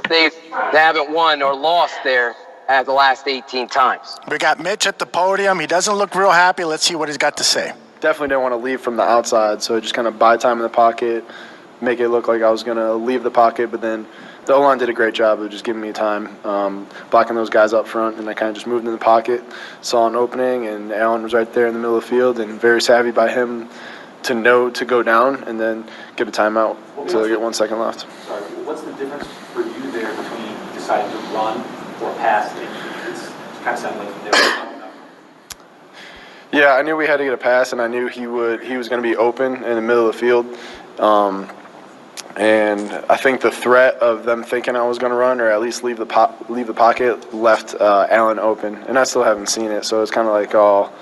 they haven't won or lost there at the last 18 times. We got Mitch at the podium. He doesn't look real happy. Let's see what he's got to say. Definitely didn't want to leave from the outside, so just kind of buy time in the pocket, make it look like I was going to leave the pocket, but then the O-line did a great job of just giving me time, blocking those guys up front, and I kind of just moved in the pocket, saw an opening, and Allen was right there in the middle of the field, and very savvy by him to know to go down and then get a timeout to get 1 second left. Sorry, what's the difference for you there between deciding to run or pass? It's kind of sounding like there. Yeah, I knew we had to get a pass, and I knew he was going to be open in the middle of the field. And I think the threat of them thinking I was going to run or at least leave the pocket left Allen open, and I still haven't seen it, so it's kind of like all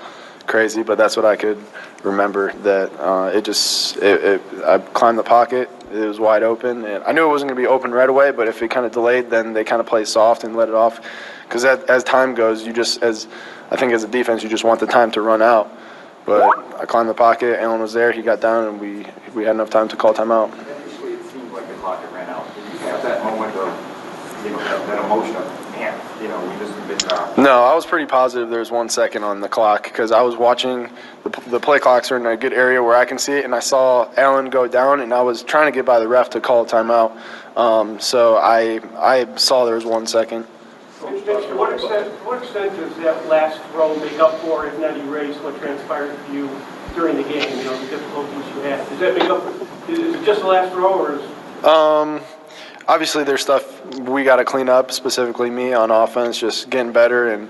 crazy. But that's what I could remember. That I climbed the pocket, it was wide open, and I knew it wasn't going to be open right away. But if it kind of delayed, then they kind of play soft and let it off. Because as time goes, I think as a defense, you just want the time to run out. But I climbed the pocket, Allen was there, he got down, and we had enough time to call timeout. Initially, it seemed like the clock had ran out. Did you have that moment of, that emotion of, man, we just been No, I was pretty positive there was 1 second on the clock because I was watching the play clocks are in a good area where I can see it, and I saw Allen go down, and I was trying to get by the ref to call a timeout. So I saw there was 1 second. To what extent does that last throw make up for, if not erase, what transpired for you during the game, the difficulties you had? Does that make up, is it just the last throw, or is... Obviously, there's stuff we got to clean up, specifically me on offense, just getting better and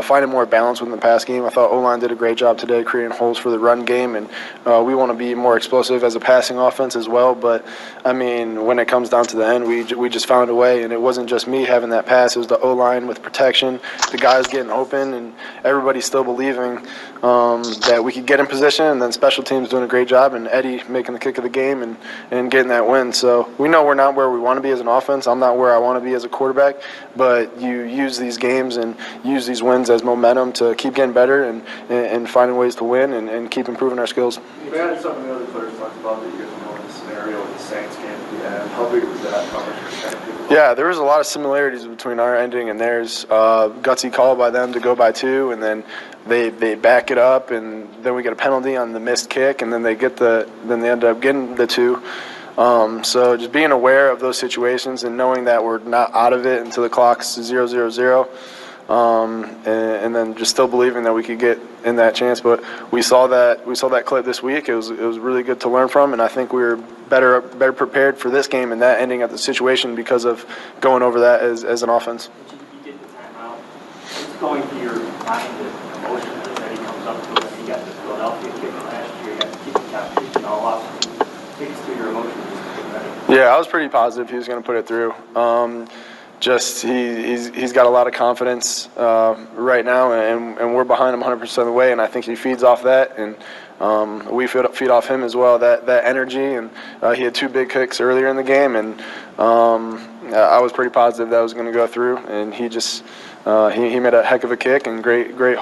finding more balance within the pass game. I thought O-line did a great job today creating holes for the run game, and we want to be more explosive as a passing offense as well. But, I mean, when it comes down to the end, we just found a way, and it wasn't just me having that pass. It was the O-line with protection, the guys getting open, and everybody still believing that we could get in position, and then special teams doing a great job, and Eddie making the kick of the game and getting that win. So we know we're not where we want to be as an offense. I'm not where I want to be as a quarterback, but you use these games and use these wins as momentum to keep getting better and finding ways to win and keep improving our skills. You've added something the other players talked about that you guys know in the scenario with the Saints game. How big was that? How much respect? Yeah, there was a lot of similarities between our ending and theirs. Gutsy call by them to go by 2, and then they back it up, and then we get a penalty on the missed kick, and then they end up getting the 2. So just being aware of those situations and knowing that we're not out of it until the clock's 0-0-0, and then just still believing that we could get in that chance. But we saw that clip this week. It was really good to learn from, and I think we were better prepared for this game and that ending of the situation because of going over that as an offense. You get the timeout. It's going through your mind and emotion that he comes up to it. He got the Philadelphia kick last year. He got to keep the competition all off. Take us through your emotions. Yeah, I was pretty positive he was going to put it through. he's got a lot of confidence right now, and we're behind him 100% of the way, and I think he feeds off that, and we feed off him as well, that energy, and he had 2 big kicks earlier in the game, and I was pretty positive that was going to go through, and he just he made a heck of a kick, and great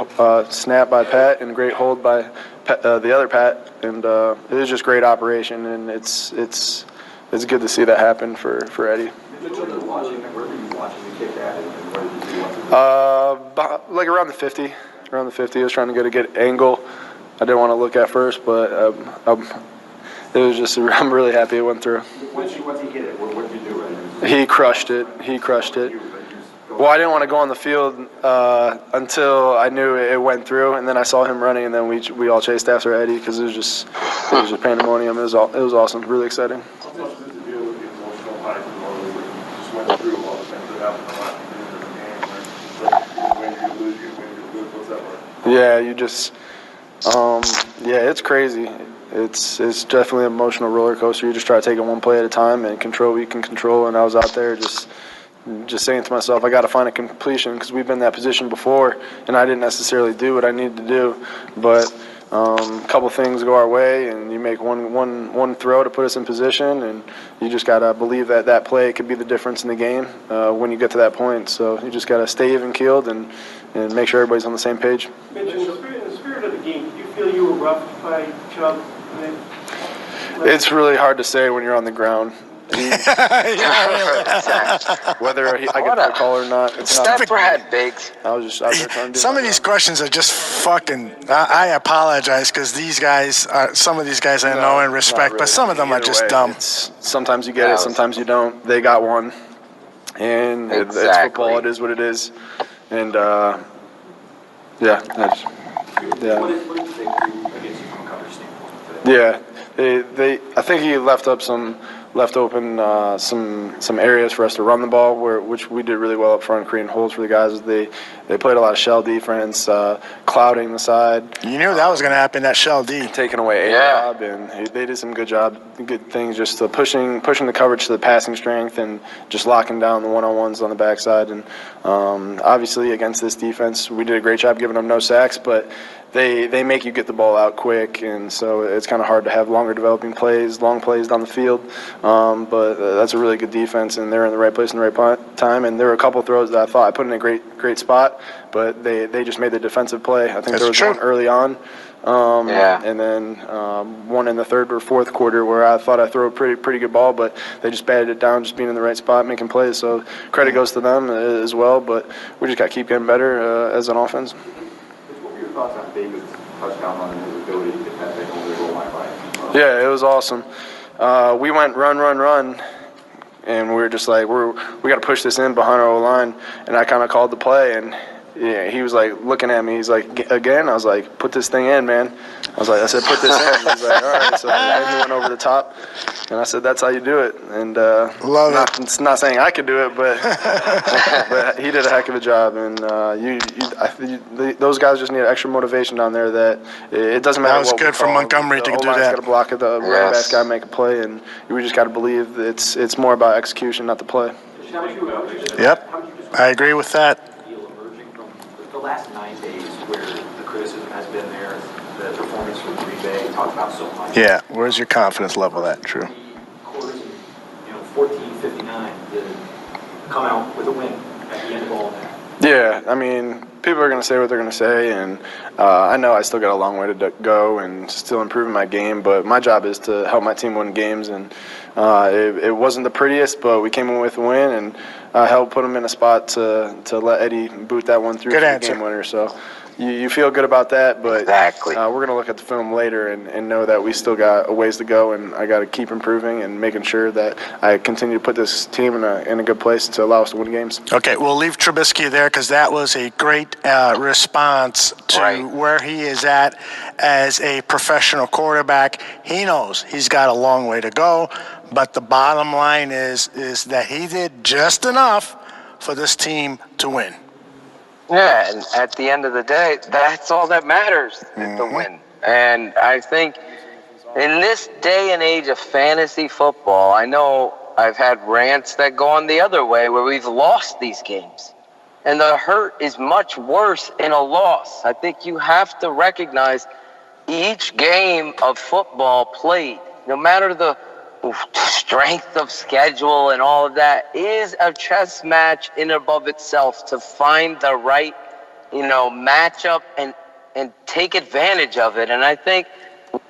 snap by Pat, and great hold by the other Pat, and it was just great operation, and it's good to see that happen for Eddie. Where were you watching the kick at, and where did you see Like around the 50. Around the 50, I was trying to get a good angle. I didn't want to look at first, but it was just, I'm really happy it went through. Once he hit it, what did you do right? He crushed it. Well, I didn't want to go on the field until I knew it went through, and then I saw him running, and then we all chased after Eddie because it was just pandemonium. It was awesome, really exciting. How much does it deal with the emotional high and low? You just went through all the things that happened the last few minutes of the game. Where you win, you lose, you win, you lose. What's that like? Yeah, you just, it's crazy. It's definitely an emotional roller coaster. You just try to take it one play at a time and control what you can control. And I was out there just saying to myself, I got to find a completion because we've been in that position before, and I didn't necessarily do what I needed to do. But a couple things go our way, and you make one throw to put us in position, and you just got to believe that play could be the difference in the game when you get to that point. So you just got to stay even keeled and make sure everybody's on the same page. Mitch, in the spirit of the game, did you feel you were roughed by Chubb? It's really hard to say when you're on the ground. Whether I get the call or not. It's not. Stepper had bigs. I was just out there trying to do Some of these questions are just fucking. I apologize because these guys, some of these guys I know and respect, really. but some of them are just dumb. Sometimes you get it, sometimes you don't. They got one, and it's football. It is what it is, and What did you think against you from a coverage standpoint? yeah. I think he left open some areas for us to run the ball, which we did really well up front, creating holes for the guys. They played a lot of shell defense, clouding the side. You knew that was going to happen. That shell D taking away A-Rob, and they did some good things, just pushing the coverage to the passing strength and just locking down the one-on-ones on the backside. And obviously against this defense, we did a great job giving them no sacks, but they make you get the ball out quick, and so it's kind of hard to have longer developing plays, long plays down the field. But that's a really good defense, and they're in the right place in the right time. And there were a couple throws that I thought I put in a great spot, but they just made the defensive play. I think there was one early on, and then one in the third or fourth quarter where I thought I threw a pretty good ball, but they just batted it down, just being in the right spot, making plays. So credit goes to them as well, but we just got to keep getting better as an offense. What were your thoughts on David's touchdown run and his ability to get that thing over the goal line by? Yeah, it was awesome. We went run, and we were just like, we got to push this in behind our O-line, and I kind of called the play, and he was like looking at me. He's like, again? I was like, put this thing in, man. I said, put this in. He was like, all right. So he went over the top, and I said, that's how you do it. And it's not saying I could do it, but he did a heck of a job. And those guys just need extra motivation down there. That it doesn't matter. That was good for Montgomery to do that. Got to block it. The running back's got to make a play, and we just got to believe it's more about execution, not the play. Yep, I agree with that. The last 9 days where the criticism has been there, the performance from Green Bay, talked about so much. Yeah, where's your confidence level at? True. Quarters, 14-59 to come out with a win at the end of all of that. Yeah, I mean, people are going to say what they're going to say, and I know I still got a long way to go and still improving my game, but my job is to help my team win games, and it wasn't the prettiest, but we came in with a win, and helped put them in a spot to let Eddie boot that one through for the game winner. So you feel good about that, but we're going to look at the film later and know that we still got a ways to go, and I got to keep improving and making sure that I continue to put this team in a good place to allow us to win games. Okay, we'll leave Trubisky there because that was a great response to where he is at as a professional quarterback. He knows he's got a long way to go, but the bottom line is that he did just enough for this team to win. Yeah, and at the end of the day, that's all that matters, is the win. And I think in this day and age of fantasy football, I know I've had rants that go on the other way where we've lost these games. And the hurt is much worse in a loss. I think you have to recognize each game of football played, no matter the strength of schedule and all of that, is a chess match in and above itself to find the right, matchup and take advantage of it. And I think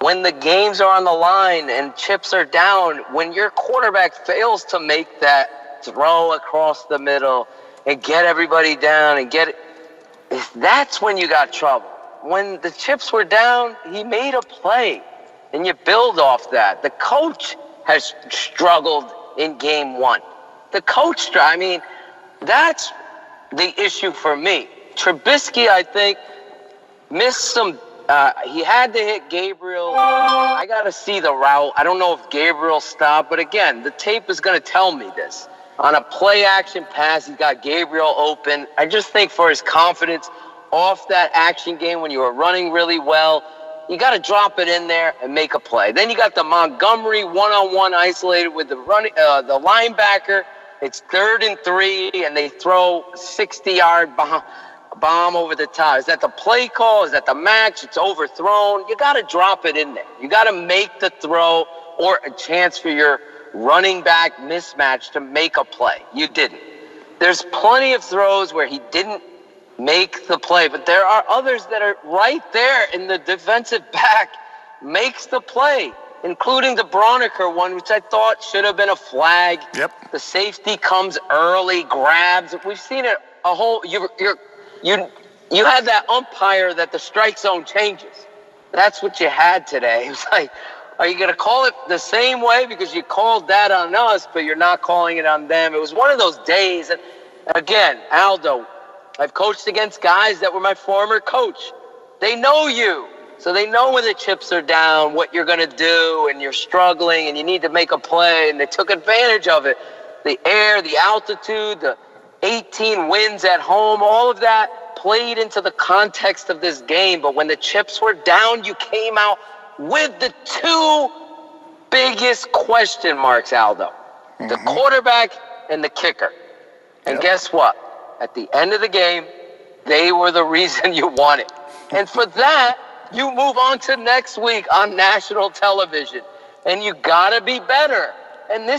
when the games are on the line and chips are down, when your quarterback fails to make that throw across the middle and get everybody down and that's when you got trouble. When the chips were down, he made a play, and you build off that. The coach has struggled in game one. That's the issue for me. Trubisky, I think, missed some. He had to hit Gabriel. I got to see the route. I don't know if Gabriel stopped, but again, the tape is going to tell me this. On a play-action pass, he's got Gabriel open. I just think for his confidence off that action game when you were running really well, you got to drop it in there and make a play. Then you got the Montgomery one-on-one isolated with the linebacker. It's 3rd and 3, and they throw 60-yard bomb over the top. Is that the play call? Is that the match? It's overthrown. You got to drop it in there. You got to make the throw or a chance for your running back mismatch to make a play. You didn't. There's plenty of throws where he didn't make the play, but there are others that are right there, and the defensive back makes the play, including the Broniker one, which I thought should have been a flag. Yep. The safety comes early, grabs. We've seen it a whole. You had that umpire that the strike zone changes. That's what you had today. It was like, are you going to call it the same way because you called that on us, but you're not calling it on them? It was one of those days. And again, Aldo, I've coached against guys that were my former coach. They know you. So they know when the chips are down, what you're going to do, and you're struggling, and you need to make a play, and they took advantage of it. The air, the altitude, the 18 wins at home, all of that played into the context of this game. But when the chips were down, you came out with the two biggest question marks, Aldo. The quarterback and the kicker. And guess what? At the end of the game, they were the reason you won it. And for that, you move on to next week on national television. And you got to be better. And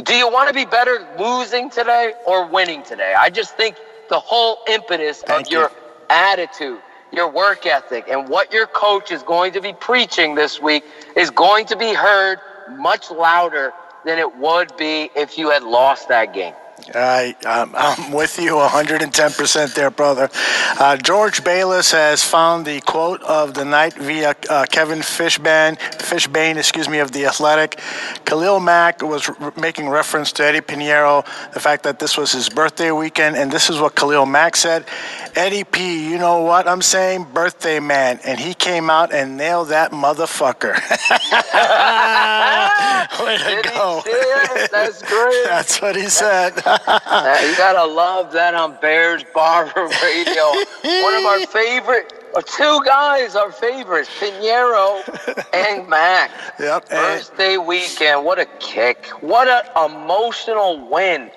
do you want to be better losing today or winning today? I just think the whole impetus of your attitude, your work ethic, and what your coach is going to be preaching this week is going to be heard much louder than it would be if you had lost that game. I'm with you 110% there, brother. George Bayless has found the quote of the night via Kevin Fishbane, of The Athletic. Khalil Mack was making reference to Eddie Pinheiro, the fact that this was his birthday weekend, and this is what Khalil Mack said. Eddie P, you know what I'm saying? Birthday man. And he came out and nailed that motherfucker. Way to go. That's great. That's what he said. You gotta love that on Bears Barroom Radio. One of our favorite, two guys, our favorites, Pinheiro and Mac. Yep. Birthday weekend, what a kick. What an emotional win.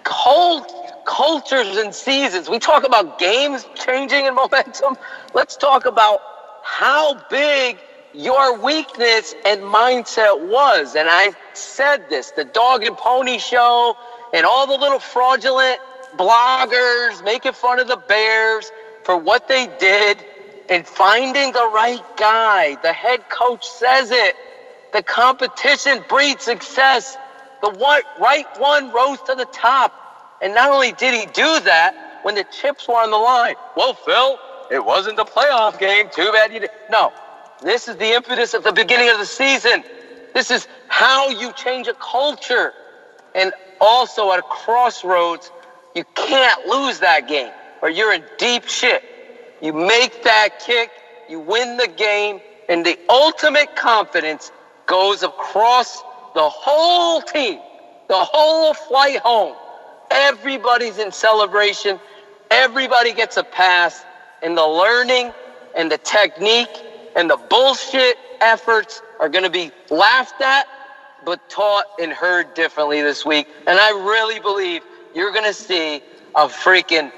Whole cultures and seasons. We talk about games changing in momentum. Let's talk about how big your weakness and mindset was. And I said this, the dog and pony show and all the little fraudulent bloggers making fun of the Bears for what they did and finding the right guy. The head coach says it. The competition breeds success. The right one rose to the top. And not only did he do that when the chips were on the line. Well, Phil, it wasn't the playoff game. Too bad you did. No, this is the impetus at the beginning of the season. This is how you change a culture. And also at a crossroads, you can't lose that game or you're in deep shit. You make that kick, you win the game, and the ultimate confidence goes across the whole team, the whole flight home. Everybody's in celebration. Everybody gets a pass. And the learning and the technique and the bullshit efforts are going to be laughed at but taught and heard differently this week. And I really believe you're going to see a freaking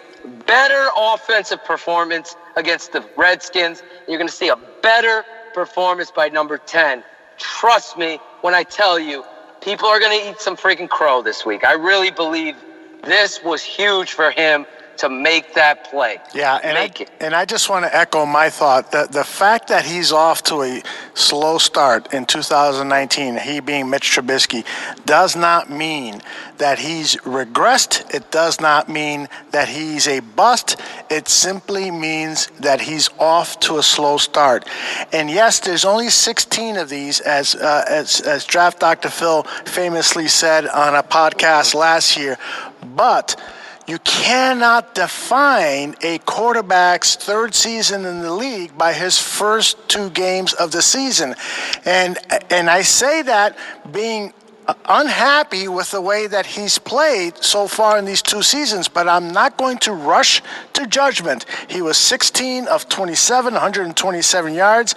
better offensive performance against the Redskins. You're going to see a better performance by number 10. Trust me when I tell you, people are going to eat some freaking crow this week. I really believe this was huge for him to make that play. Yeah, and I just want to echo my thought that the fact that he's off to a slow start in 2019, he being Mitch Trubisky, does not mean that he's regressed. It does not mean that he's a bust. It simply means that he's off to a slow start. And yes, there's only 16 of these, as Draft Dr. Phil famously said on a podcast last year, but you cannot define a quarterback's third season in the league by his first 2 games of the season. And I say that being unhappy with the way that he's played so far in these 2 seasons, but I'm not going to rush to judgment. He was 16 of 27, 127 yards.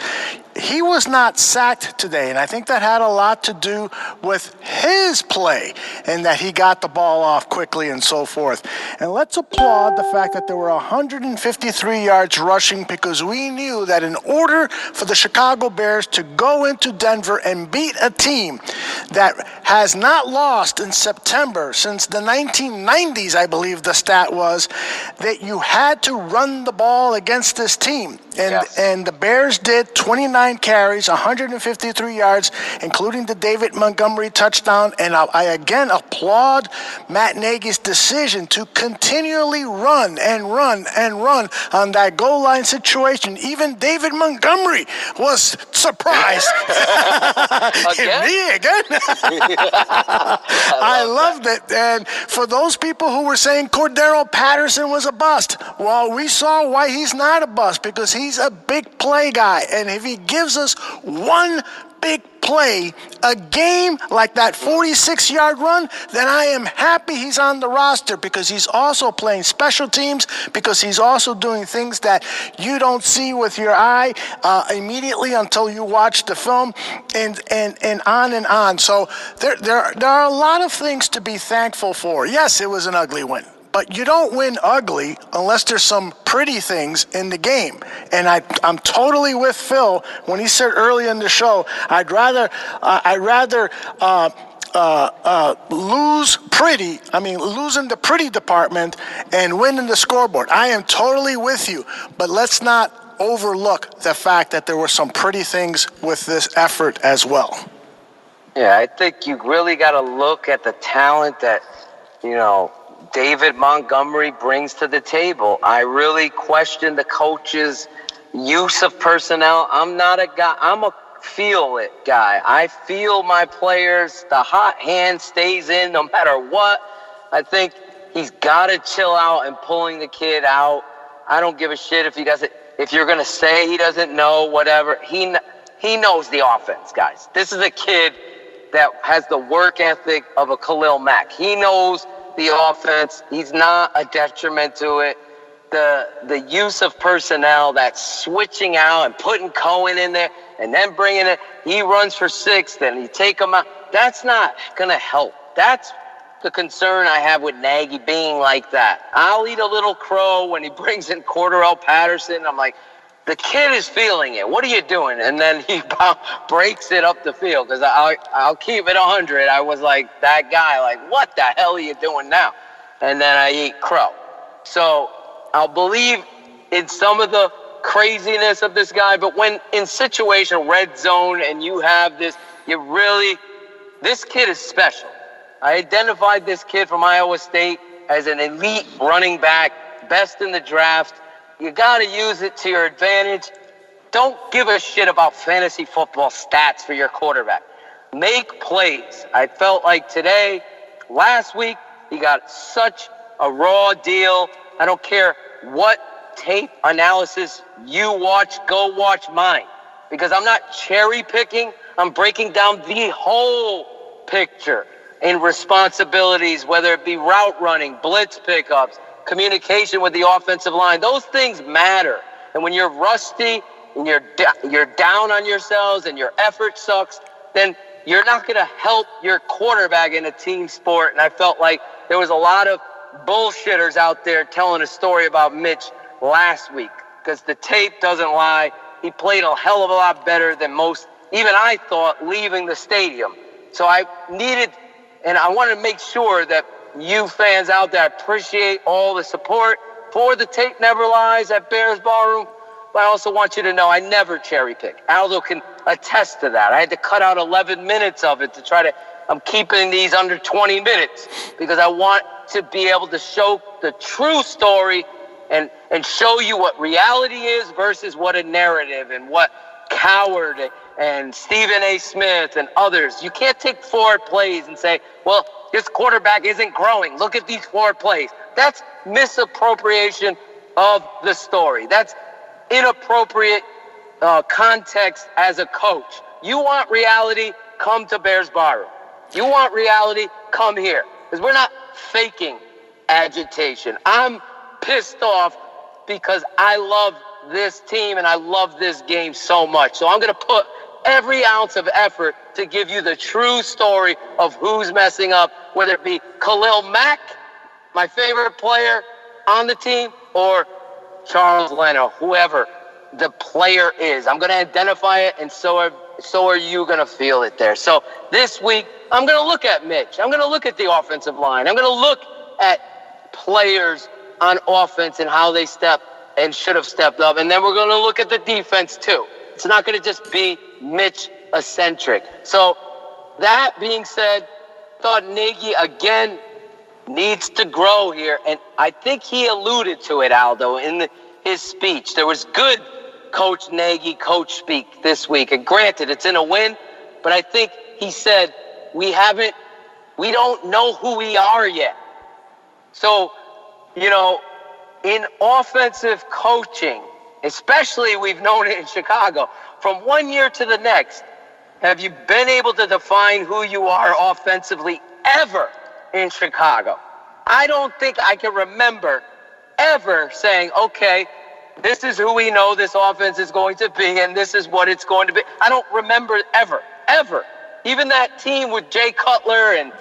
He was not sacked today, and I think that had a lot to do with his play and that he got the ball off quickly and so forth. And let's applaud the fact that there were 153 yards rushing, because we knew that in order for the Chicago Bears to go into Denver and beat a team that has not lost in September since the 1990s, I believe the stat was, that you had to run the ball against this team. And the Bears did 29 carries, 153 yards, including the David Montgomery touchdown. And I again applaud Matt Nagy's decision to continually run and run and run on that goal line situation. Even David Montgomery was surprised. Me again? I loved it. And for those people who were saying Cordero Patterson was a bust, well, we saw why he's not a bust, because he's a big play guy. And if he gives us one big play a game like that 46-yard run, then I am happy he's on the roster, because he's also playing special teams, because he's also doing things that you don't see with your eye immediately until you watch the film, and on and on. So there are a lot of things to be thankful for. Yes, it was an ugly win, but you don't win ugly unless there's some pretty things in the game. And I'm totally with Phil when he said early in the show, I'd rather lose pretty, lose in the pretty department and win in the scoreboard. I am totally with you, but let's not overlook the fact that there were some pretty things with this effort as well. Yeah, I think you really got to look at the talent that, David Montgomery brings to the table. I really question the coach's use of personnel. I'm not a guy, I'm a feel it guy. I feel my players. The hot hand stays in no matter what. I think he's got to chill out and pulling the kid out. I don't give a shit if he doesn't, if you're going to say he doesn't know, whatever. He knows the offense, guys. This is a kid that has the work ethic of a Khalil Mack. He knows the offense. He's not a detriment to it. The use of personnel, that switching out and putting Cohen in there and then bringing it, he runs for 6, then you take him out. That's not going to help. That's the concern I have with Nagy being like that. I'll eat a little crow when he brings in Cordero Patterson. I'm like, the kid is feeling it. What are you doing? And then he breaks it up the field, because I'll keep it 100. I was like that guy, like, what the hell are you doing now? And then I eat crow. So I'll believe in some of the craziness of this guy, but when in situation, red zone, and you have this, this kid is special. I identified this kid from Iowa State as an elite running back, best in the draft. You got to use it to your advantage. Don't give a shit about fantasy football stats for your quarterback. Make plays. I felt like today, last week, he got such a raw deal. I don't care what tape analysis you watch, go watch mine. Because I'm not cherry picking. I'm breaking down the whole picture in responsibilities, whether it be route running, blitz pickups, communication with the offensive line. Those things matter. And when you're rusty and you're down on yourselves and your effort sucks, then you're not going to help your quarterback in a team sport. And I felt like there was a lot of bullshitters out there telling a story about Mitch last week, because the tape doesn't lie. He played a hell of a lot better than most, even I thought, leaving the stadium. So I needed, and I want to make sure that you fans out there appreciate all the support for the Tape Never Lies at Bears Barroom. But I also want you to know I never cherry pick. Aldo can attest to that. I had to cut out 11 minutes of it to try to, I'm keeping these under 20 minutes because I want to be able to show the true story and show you what reality is versus what a narrative and what Coward and Stephen A. Smith and others. You can't take forward plays and say, well, this quarterback isn't growing. Look at these forward plays. That's misappropriation of the story. That's inappropriate context as a coach. You want reality, come to Bears Barroom. You want reality, come here. Because we're not faking agitation. I'm pissed off because I love this team and I love this game so much. So I'm going to put every ounce of effort to give you the true story of who's messing up, whether it be Khalil Mack, my favorite player on the team, or Charles Leno, whoever the player is. I'm going to identify it, and so are you going to feel it there. So this week, I'm going to look at Mitch. I'm going to look at the offensive line. I'm going to look at players on offense and how they step and should have stepped up. And then we're going to look at the defense, too. It's not going to just be Mitch-eccentric. So that being said, thought Nagy, again, needs to grow here. And I think he alluded to it, Aldo, in his speech. There was good Coach Nagy coach speak this week. And granted, it's in a win, but I think he said, we don't know who we are yet. So, in offensive coaching, especially we've known it in Chicago, from one year to the next, have you been able to define who you are offensively ever in Chicago? I don't think I can remember ever saying, okay, this is who we know this offense is going to be, and this is what it's going to be. I don't remember ever. Even that team with Jay Cutler and